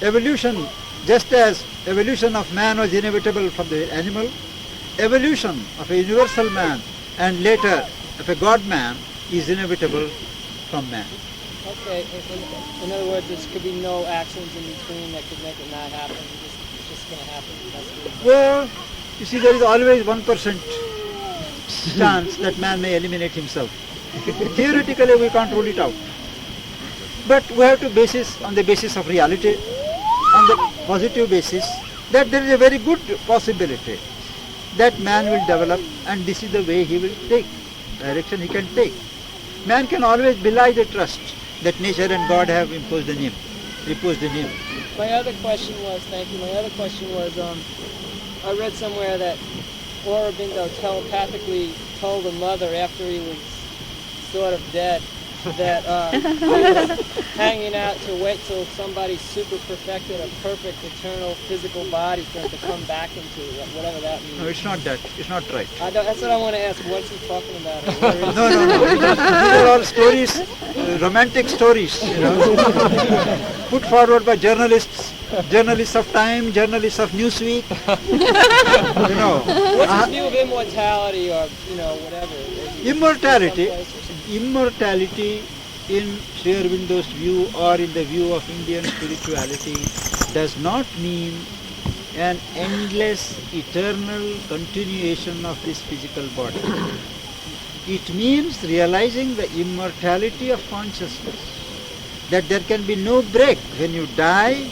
evolution, just as evolution of man was inevitable from the animal, evolution of a universal man and later of a God man is inevitable from man. Okay, in other words, there could be no accidents in between that could make it not happen. It's just going to happen. That's what Well, you see, there is always 1% chance that man may eliminate himself. Theoretically, we can't rule it out. But we have to on the basis of reality, on the positive basis, that there is a very good possibility that man will develop, and this is the way he will take, direction he can take. Man can always belie the trust that nature and God have imposed in him, reposed in him. My other question was, thank you, I read somewhere that Aurobindo telepathically told a mother after he was sort of dead that he was hanging out to wait till somebody super perfected a perfect eternal physical body for him to come back into, whatever that means. No, it's not that. It's not right. That's what I want to ask. What's he talking about? No. These are all stories, romantic stories, put forward by journalists of Time, journalists of Newsweek. What's his view of immortality, or whatever? Immortality in Sri Aurobindo's view or in the view of Indian spirituality does not mean an endless, eternal continuation of this physical body. It means realizing the immortality of consciousness, that there can be no break. When you die,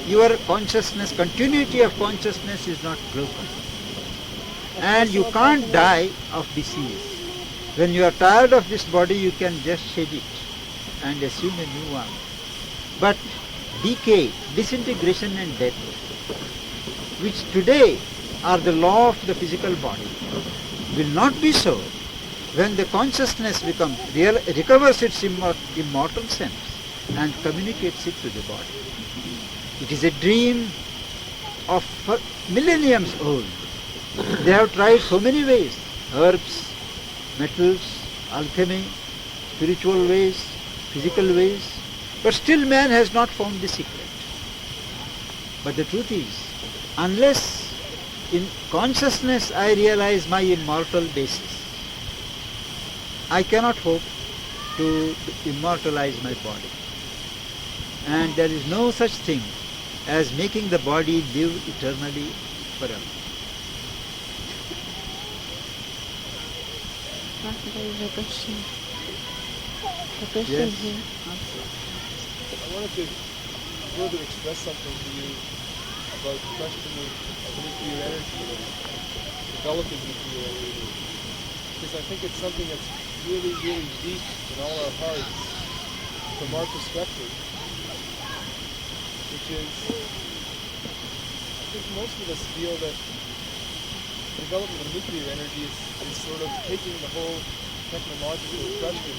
your consciousness, continuity of consciousness is not broken. And you can't die of disease. When you are tired of this body, you can just shed it and assume a new one. But decay, disintegration and death, which today are the law of the physical body, will not be so when the consciousness recovers its immortal sense and communicates it to the body. It is a dream of millenniums old. They have tried so many ways, herbs, metals, alchemy, spiritual ways, physical ways, but still man has not found the secret. But the truth is, unless in consciousness I realize my immortal basis, I cannot hope to immortalize my body. And there is no such thing as making the body live eternally forever. There is a question. The question Yes. here. I wanted to further express something to you about the question of nuclear energy and developing nuclear energy. Because I think it's something that's really, really deep in all our hearts from our perspective, which is, I think most of us feel that the development of nuclear energy is sort of taking the whole technological question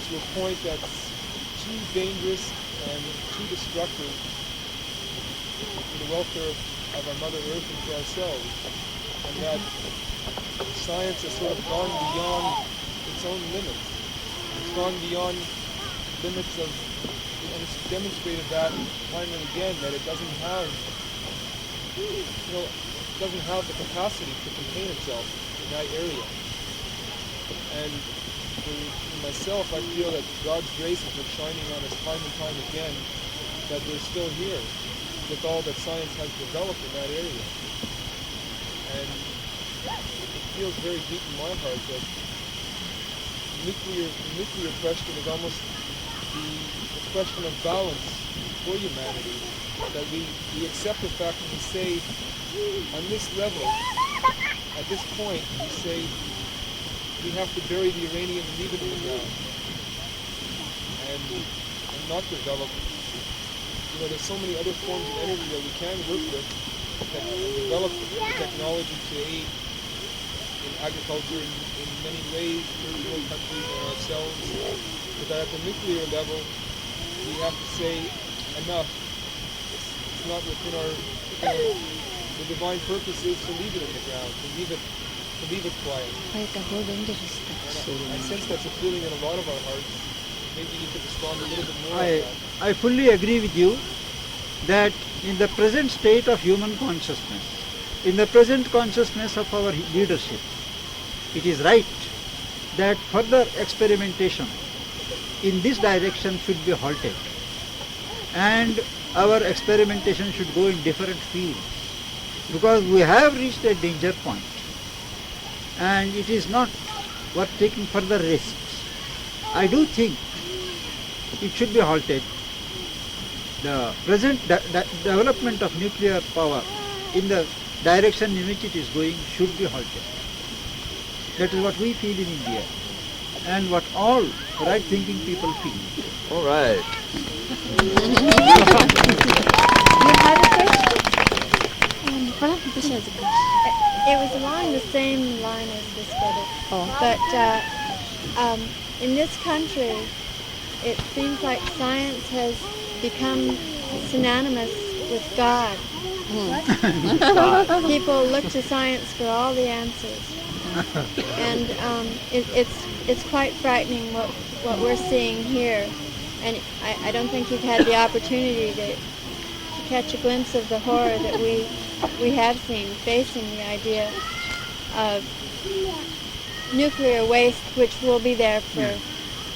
to a point that's too dangerous and too destructive for the welfare of our Mother Earth and for ourselves, and that science has sort of gone beyond its own limits. It's gone beyond limits of, and it's demonstrated that time and again that it doesn't have, doesn't have the capacity to contain itself in that area. And for myself, I feel that God's grace has been shining on us time and time again, that we're still here with all that science has developed in that area. And it feels very deep in my heart that the nuclear question is almost the question of balance for humanity, that we accept the fact that we say, on this level, at this point, we say we have to bury the uranium and leave it in the ground and not develop. There's so many other forms of energy that we can work with and develop technology to aid in agriculture in many ways, third world countries and ourselves. But that at the nuclear level, we have to say enough. It's not within our, the divine purpose is to leave it in the ground, to leave it quiet. And I sense that's a feeling in a lot of our hearts. Maybe you could respond a little bit more on that. I fully agree with you that in the present state of human consciousness, in the present consciousness of our leadership, it is right that further experimentation in this direction should be halted, and our experimentation should go in different fields, because we have reached a danger point and it is not worth taking further risks. I do think it should be halted. The present development of nuclear power in the direction in which it is going should be halted. That is what we feel in India, and what all right-thinking people feel. All right. It was along the same line as this brother, but in this country, it seems like science has become synonymous with God. People look to science for all the answers, and it's quite frightening what we're seeing here. And I don't think you've had the opportunity to catch a glimpse of the horror that we have seen facing the idea of nuclear waste, which will be there for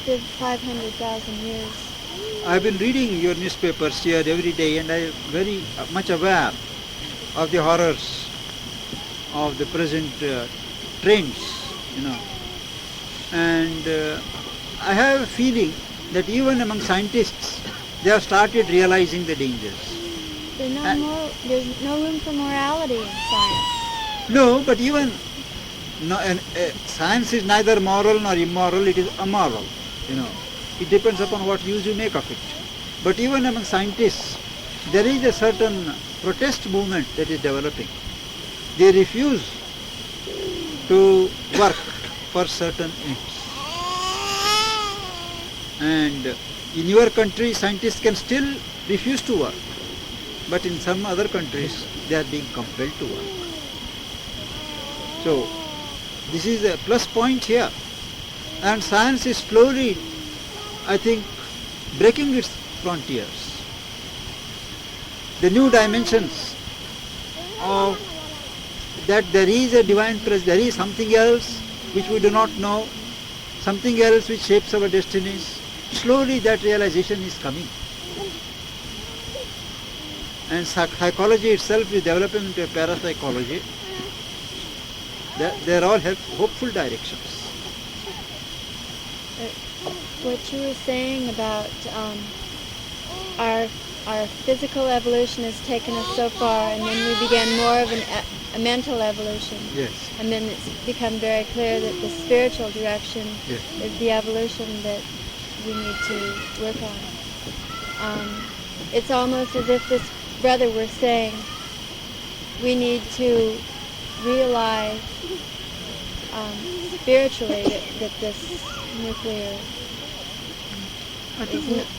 500,000 years. I've been reading your newspapers here every day, and I am very much aware of the horrors of the present trends, and I have a feeling that even among scientists, they have started realizing the dangers. There's no room for morality in science. No, but even science is neither moral nor immoral, it is amoral, It depends upon what use you make of it. But even among scientists, there is a certain protest movement that is developing. They refuse to work for certain ends. And in your country, scientists can still refuse to work. But in some other countries, they are being compelled to work. So, this is a plus point here. And science is slowly, I think, breaking its frontiers. The new dimensions of that there is a divine presence, there is something else which we do not know, something else which shapes our destinies. Slowly that realization is coming. And psychology itself is developing into a parapsychology. They are all hopeful directions. What you were saying about our physical evolution has taken us so far, and then we began more of a mental evolution. Yes. And then it's become very clear that the spiritual direction is the evolution that we need to work on. It's almost as if this brother were saying we need to realize spiritually that this nuclear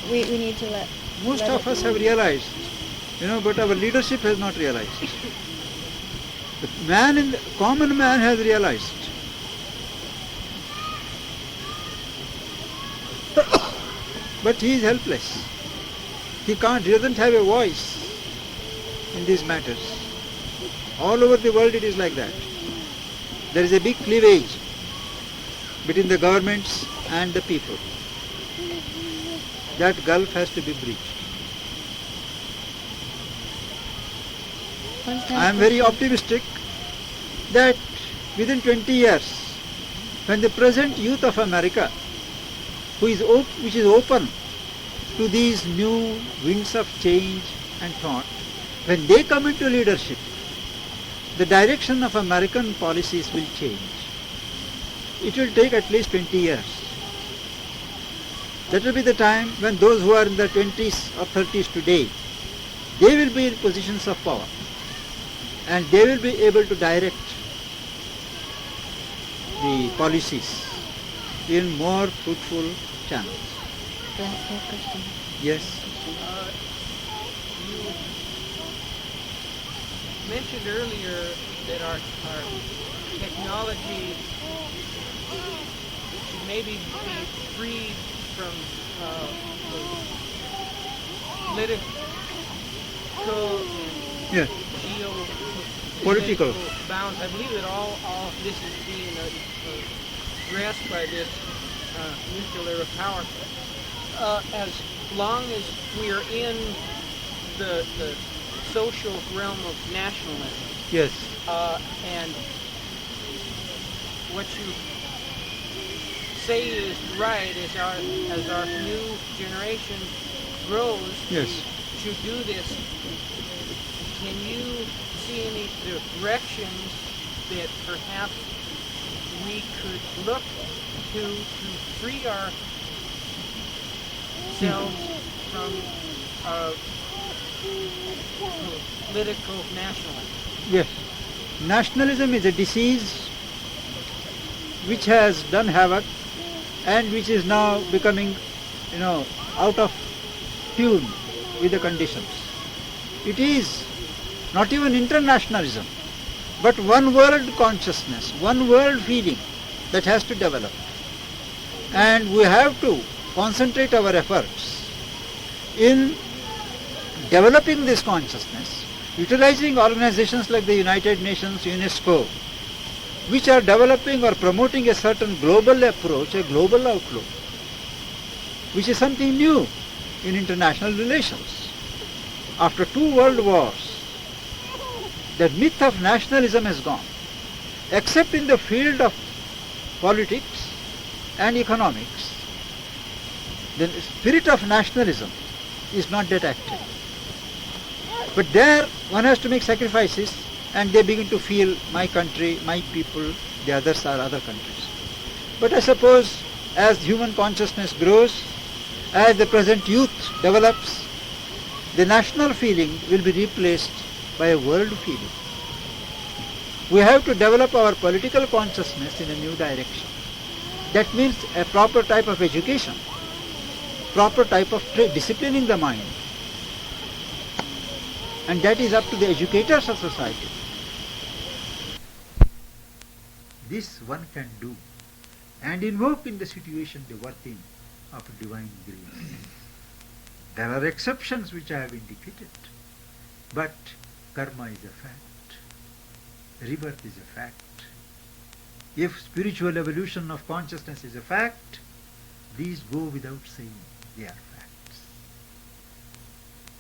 we need to let most of us have realized, but our leadership has not realized. The common man has realized. But he is helpless. He doesn't have a voice in these matters. All over the world it is like that. There is a big cleavage between the governments and the people. That gulf has to be breached. I am very optimistic that within 20 years, when the present youth of America, which is open to these new winds of change and thought, when they come into leadership, the direction of American policies will change. It will take at least 20 years. That will be the time when those who are in their 20s or 30s today, they will be in positions of power, and they will be able to direct the policies in more fruitful channels. Yes. mentioned earlier that our technology should maybe be freed from political and Yes. geopolitical bounds. I believe that all of this is being grasped by this nuclear power. As long as we are in the social realm of nationalism, Yes. and what you say is right, as our new generation grows Yes. to do this, can you see any directions that perhaps we could look to free ourselves from political nationalism? Yes. Nationalism is a disease which has done havoc and which is now becoming, out of tune with the conditions. It is not even internationalism, but one world consciousness, one world feeling that has to develop. And we have to concentrate our efforts in developing this consciousness, utilizing organizations like the United Nations, UNESCO, which are developing or promoting a certain global approach, a global outlook, which is something new in international relations. After 2 world wars, the myth of nationalism has gone, except in the field of politics and economics. The spirit of nationalism is not that active. But there one has to make sacrifices, and they begin to feel my country, my people, the others are other countries. But I suppose as human consciousness grows, as the present youth develops, the national feeling will be replaced by a world feeling. We have to develop our political consciousness in a new direction. That means a proper type of education, proper type of disciplining the mind. And that is up to the educators of society. This one can do and invoke in the situation the working of divine grace. There are exceptions which I have indicated, but karma is a fact. Rebirth is a fact. If spiritual evolution of consciousness is a fact, these go without saying, they are facts.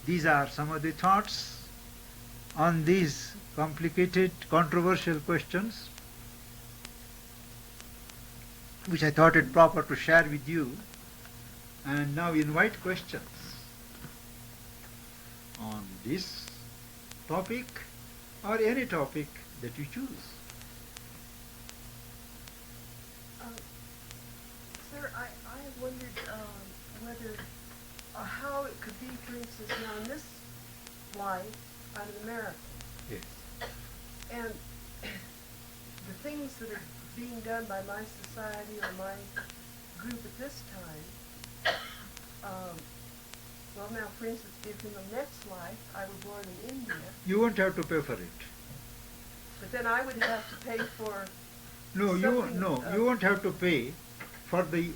These are some of the thoughts on these complicated, controversial questions, which I thought it proper to share with you, and now invite questions on this topic or any topic that you choose. Sir, I wondered whether, how it could be, for instance, now in this life, I'm an American. Yes. And the things that are being done by my society or my group at this time, well now, for instance, if in the next life I were born in India, You won't have to pay for it. but then I would have to pay for No, you something, won't have to pay for the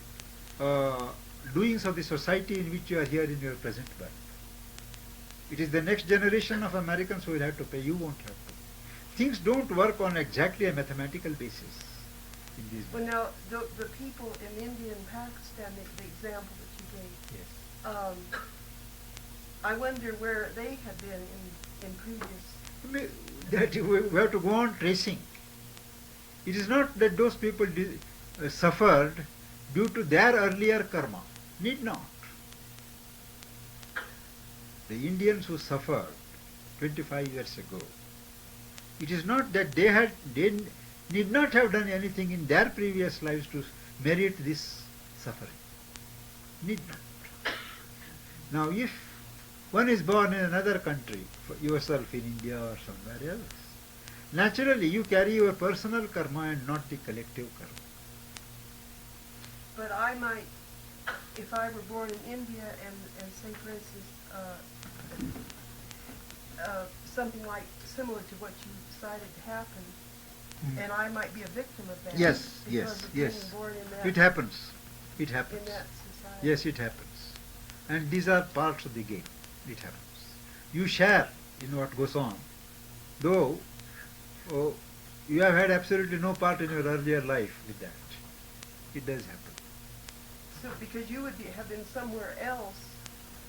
doings of the society in which you are here in your present birth. It is the next generation of Americans who will have to pay. You won't have to. Things don't work on exactly a mathematical basis in these. Well, now, the people in India and Pakistan, the example that you gave, Yes. I wonder where they have been in previous. That we have to go on tracing. It is not that those people suffered due to their earlier karma. Need not. The Indians who suffered 25 years ago, it is not that they need not have done anything in their previous lives to merit this suffering. Need not. Now if one is born in another country, yourself in India or somewhere else, naturally you carry your personal karma and not the collective karma. But I might, if I were born in India and say, for instance, something like similar to what you decided to happen, and I might be a victim of that. Yes, because yes, of yes. being born in that, It happens. It in happens. that society. Yes, it happens. And these are parts of the game. It happens. You share in what goes on, though you have had absolutely no part in your earlier life with that. It does happen. So because you would have been somewhere else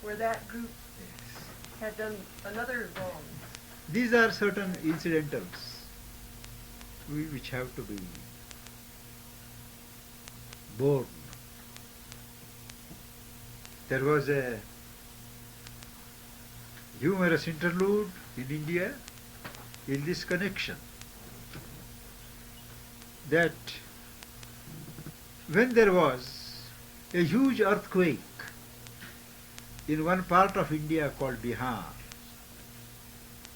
where that group Yes. had done another wrong. These are certain incidentals which have to be borne. There was a humorous interlude in India in this connection, that when there was a huge earthquake in one part of India called Bihar,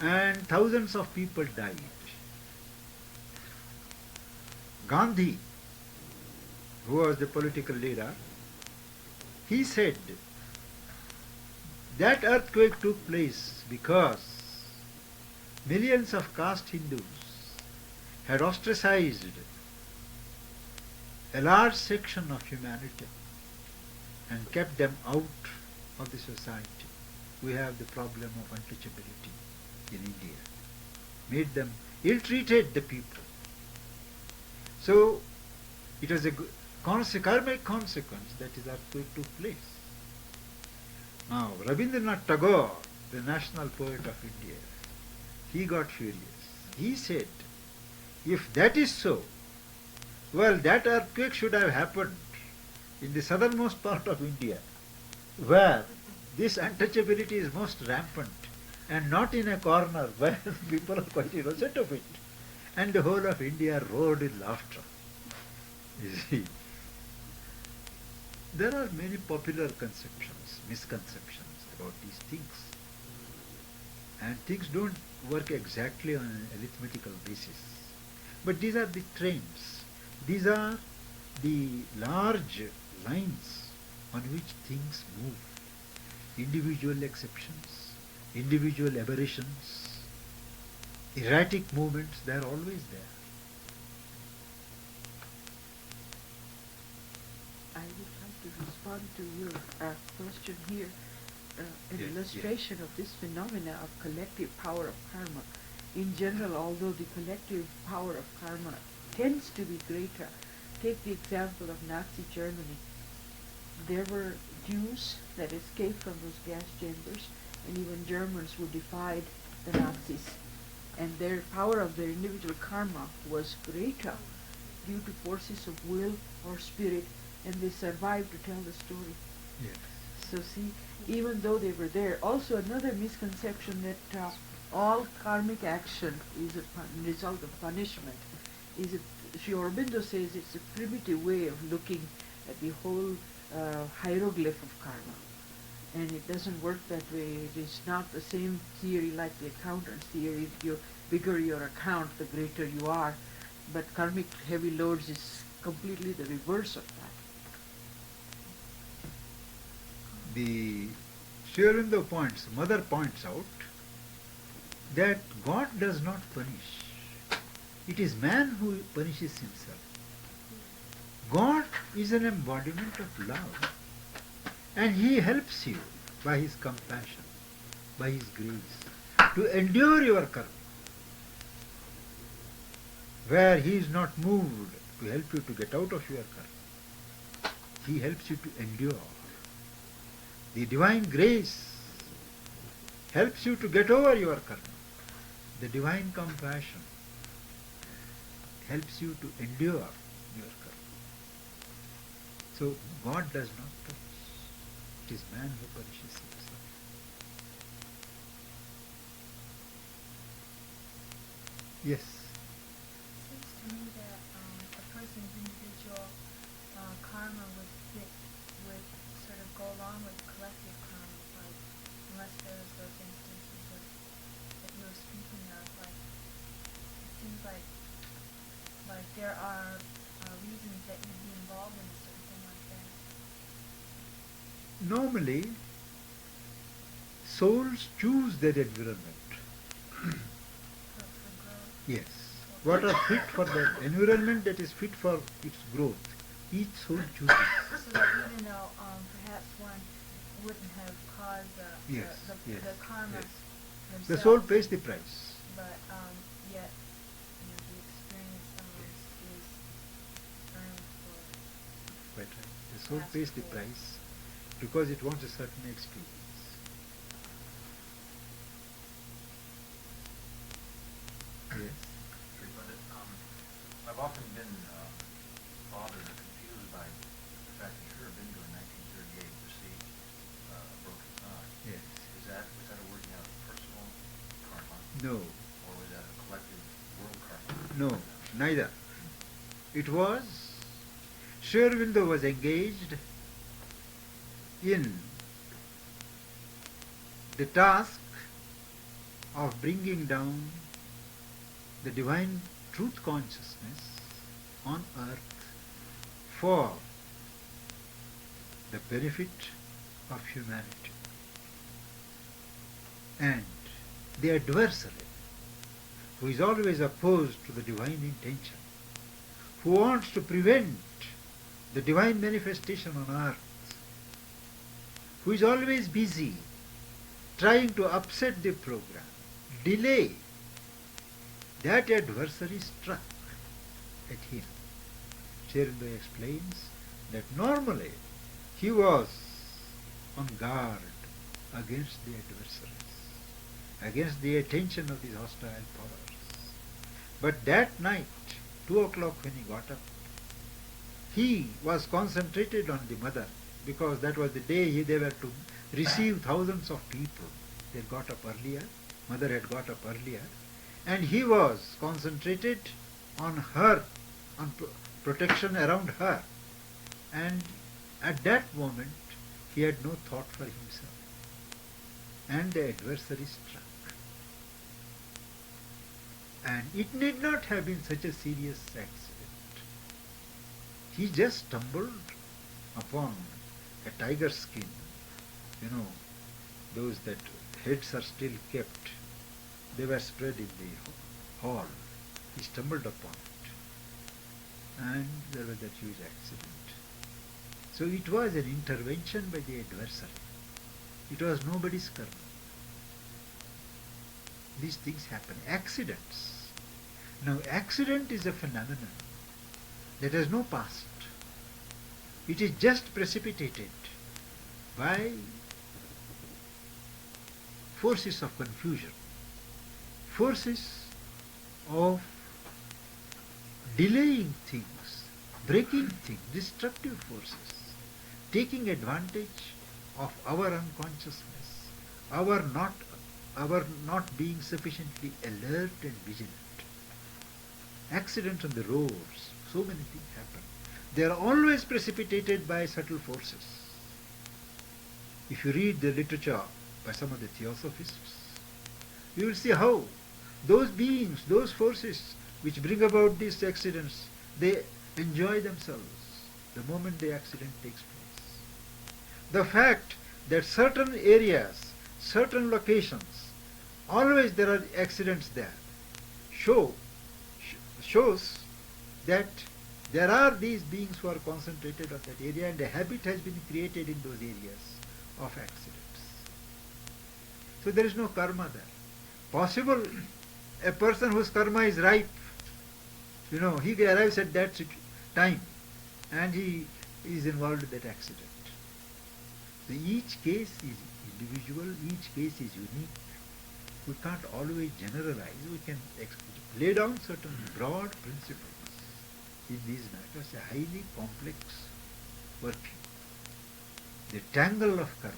and thousands of people died, Gandhi, who was the political leader, he said that earthquake took place because millions of caste Hindus had ostracized a large section of humanity and kept them out of the society. We have the problem of untouchability in India. Made them ill-treated the people. So it was a karmic consequence that this earthquake took place. Now Rabindranath Tagore, the national poet of India, he got furious. He said, if that is so, well, that earthquake should have happened in the southernmost part of India, where this untouchability is most rampant, and not in a corner where people are quite innocent of it. And the whole of India roared with laughter. You see, there are many popular conceptions, misconceptions about these things. And things don't work exactly on an arithmetical basis. But these are the trends. These are the large lines on which things move. Individual exceptions, individual aberrations, erratic movements, they are always there. I would like to respond to your question here. An Yes, illustration of this phenomena of collective power of karma. In general, although the collective power of karma tends to be greater, take the example of Nazi Germany. There were Jews that escaped from those gas chambers, and even Germans who defied the Nazis. And their power of their individual karma was greater due to forces of will or spirit, and they survived to tell the story. Yes. So see, even though they were there, also another misconception that all karmic action is a result of punishment. Sri Aurobindo says it's a primitive way of looking at the whole hieroglyph of karma. And it doesn't work that way. It is not the same theory like the accountant's theory. The bigger your account, the greater you are. But karmic heavy loads is completely the reverse of that. The Sri Aurobindo mother points out that God does not punish. It is man who punishes himself. God is an embodiment of love, and he helps you by his compassion, by his grace, to endure your karma. Where he is not moved to help you to get out of your karma, he helps you to endure. The divine grace helps you to get over your karma. The divine compassion helps you to endure your karma. So God does not punish. It is man who punishes himself. Yes. It seems to me that a person's individual karma would sort of go along with collective karma, like unless there's those instances that you were speaking of, like it seems like there are reasons that you'd be involved in a certain thing like that. Normally, souls choose their environment. growth. Yes. What are fit for the environment that is fit for its growth. Each soul chooses. So that even though perhaps one wouldn't have caused Yes, yes, the karma yes. themselves, The soul pays the price. but yet the experience is earned for. Quite right. The soul pays the price because it wants a certain experience. Yes. Pandit, I've often been bothered or confused by the fact that Aurobindo in 1938 received a broken thumb. Yes. Was that a working out of personal karma? No. Or was that a collective world karma? No, neither. It was, Sri Aurobindo was engaged in the task of bringing down the divine truth consciousness on earth for the benefit of humanity. And the adversary, who is always opposed to the divine intention, who wants to prevent the divine manifestation on earth, who is always busy trying to upset the program, delay, that adversary struck at him. Sri Aurobindo explains that normally he was on guard against the adversaries, against the attention of these hostile powers. But that night, 2 o'clock when he got up, he was concentrated on the mother, because that was the day they were to receive thousands of people. They got up earlier, mother had got up earlier, and he was concentrated on her, on protection around her. And at that moment, he had no thought for himself. And the adversary struck. And it need not have been such a serious accident. He just stumbled upon a tiger skin. You know, those that heads are still kept. They were spread in the hall. He stumbled upon it. And there was that huge accident. So it was an intervention by the adversary. It was nobody's karma. These things happen. Accidents. Now, accident is a phenomenon that has no past. It is just precipitated by forces of confusion, forces of delaying things, breaking things, destructive forces, taking advantage of our unconsciousness, our not being sufficiently alert and vigilant. Accidents on the roads, so many things happen. They are always precipitated by subtle forces. If you read the literature by some of the theosophists, you will see how those beings, those forces which bring about these accidents, they enjoy themselves the moment the accident takes place. The fact that certain areas, certain locations, always there are accidents there, shows that there are these beings who are concentrated on that area, and a habit has been created in those areas of accidents. So there is no karma there. Possible a person whose karma is ripe, he arrives at that time and he is involved in that accident. So each case is individual, each case is unique. We can't always generalize. We can lay down certain broad principles in these matters, a highly complex working. The tangle of karma,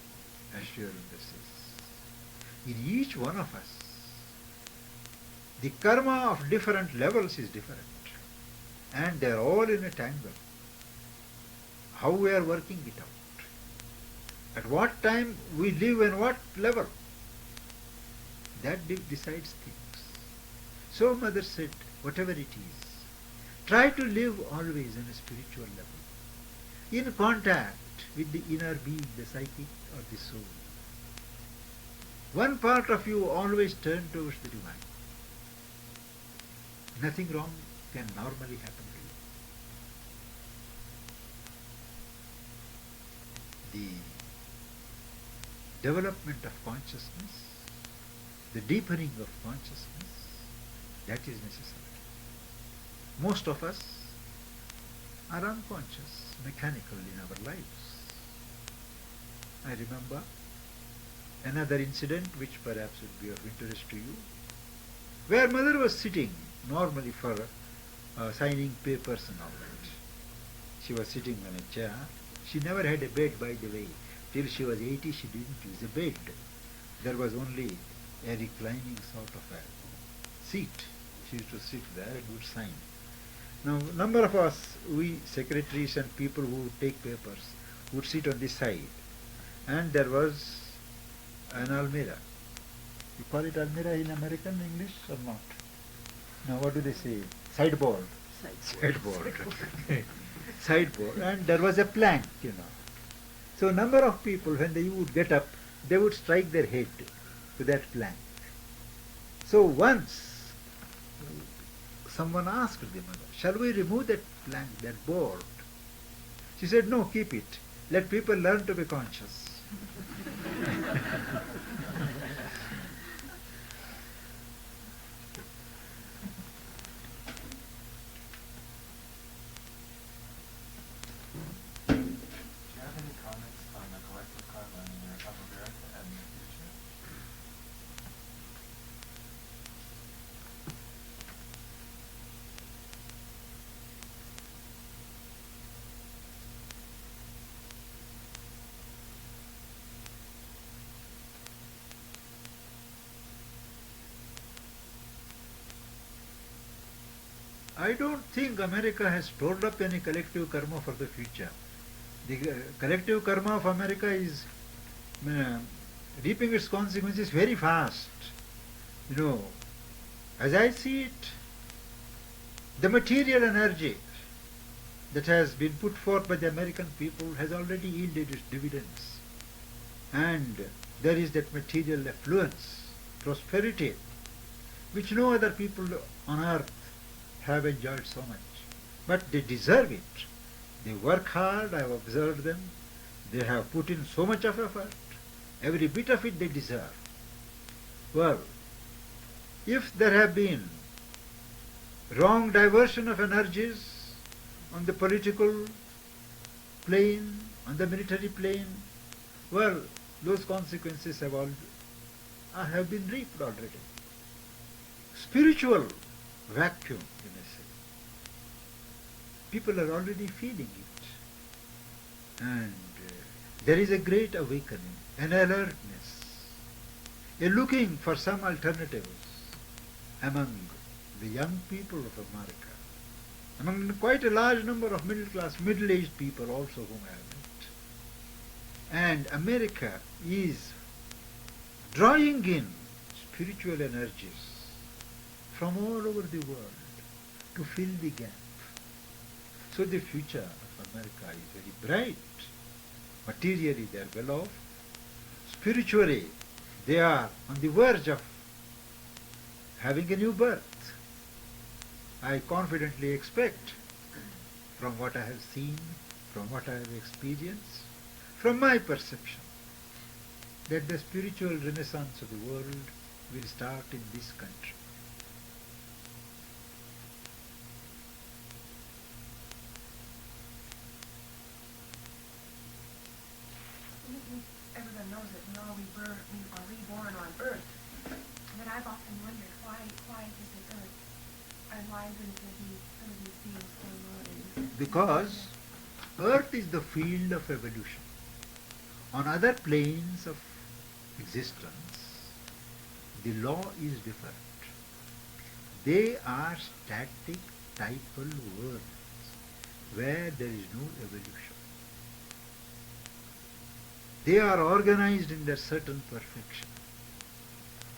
as Sri Aurobindo says. In each one of us, the karma of different levels is different. And they are all in a tangle. How we are working it out. At what time we live and what level. That decides things. So Mother said, whatever it is, try to live always on a spiritual level, in contact with the inner being, the psychic or the soul. one part of you always turn towards the divine. Nothing wrong can normally happen to you. The development of consciousness, the deepening of consciousness, that is necessary. Most of us are unconscious, mechanical in our lives. I remember another incident which perhaps would be of interest to you, where mother was sitting normally for signing papers and all that. She was sitting on a chair. She never had a bed, by the way. Till she was 80, she didn't use a bed. There was only a reclining sort of a seat. She used to sit there and would sign. Now, number of us, we secretaries and people who take papers, would sit on this side. And there was an almirah. You call it almirah in American English or not? Now, what do they say? Sideboard. Sideboard. Sideboard. And there was a plank, you know. So, number of people, when they would get up, they would strike their head to that plank. So, once someone asked the mother, shall we remove that plank, that board? She said, no, keep it. Let people learn to be conscious. I don't think America has stored up any collective karma for the future. The collective karma of America is reaping its consequences very fast. You know, as I see it, the material energy that has been put forth by the American people has already yielded its dividends. And there is that material affluence, prosperity, which no other people on earth have enjoyed so much. But they deserve it. They work hard, I have observed them. They have put in so much of effort. Every bit of it they deserve. Well, if there have been wrong diversion of energies on the political plane, on the military plane, well, those consequences have been reaped already. Spiritual vacuum, you may say. People are already feeling it. And there is a great awakening, an alertness, a looking for some alternatives among the young people of America, among quite a large number of middle class, middle-aged people also whom I have met. And America is drawing in spiritual energies from all over the world to fill the gap. So the future of America is very bright. Materially they are well off. Spiritually they are on the verge of having a new birth. I confidently expect, from what I have seen, from what I have experienced, from my perception, that the spiritual renaissance of the world will start in this country. Everyone knows that we are reborn on Earth. But I've often wondered why is it Earth? And why isn't there some of these beings going on? Because Earth is the field of evolution. On other planes of existence, the law is different. They are static, typal worlds where there is no evolution. They are organized in their certain perfection.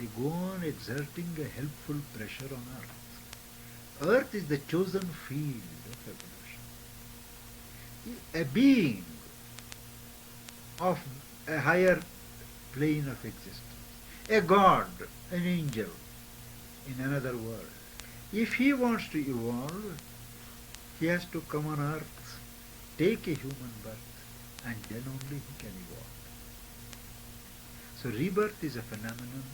They go on exerting a helpful pressure on Earth. Earth is the chosen field of evolution. A being of a higher plane of existence, a god, an angel in another world. If he wants to evolve, he has to come on earth, take a human birth, and then only he can evolve. So rebirth is a phenomenon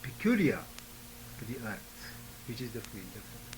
peculiar to the earth, which is the field of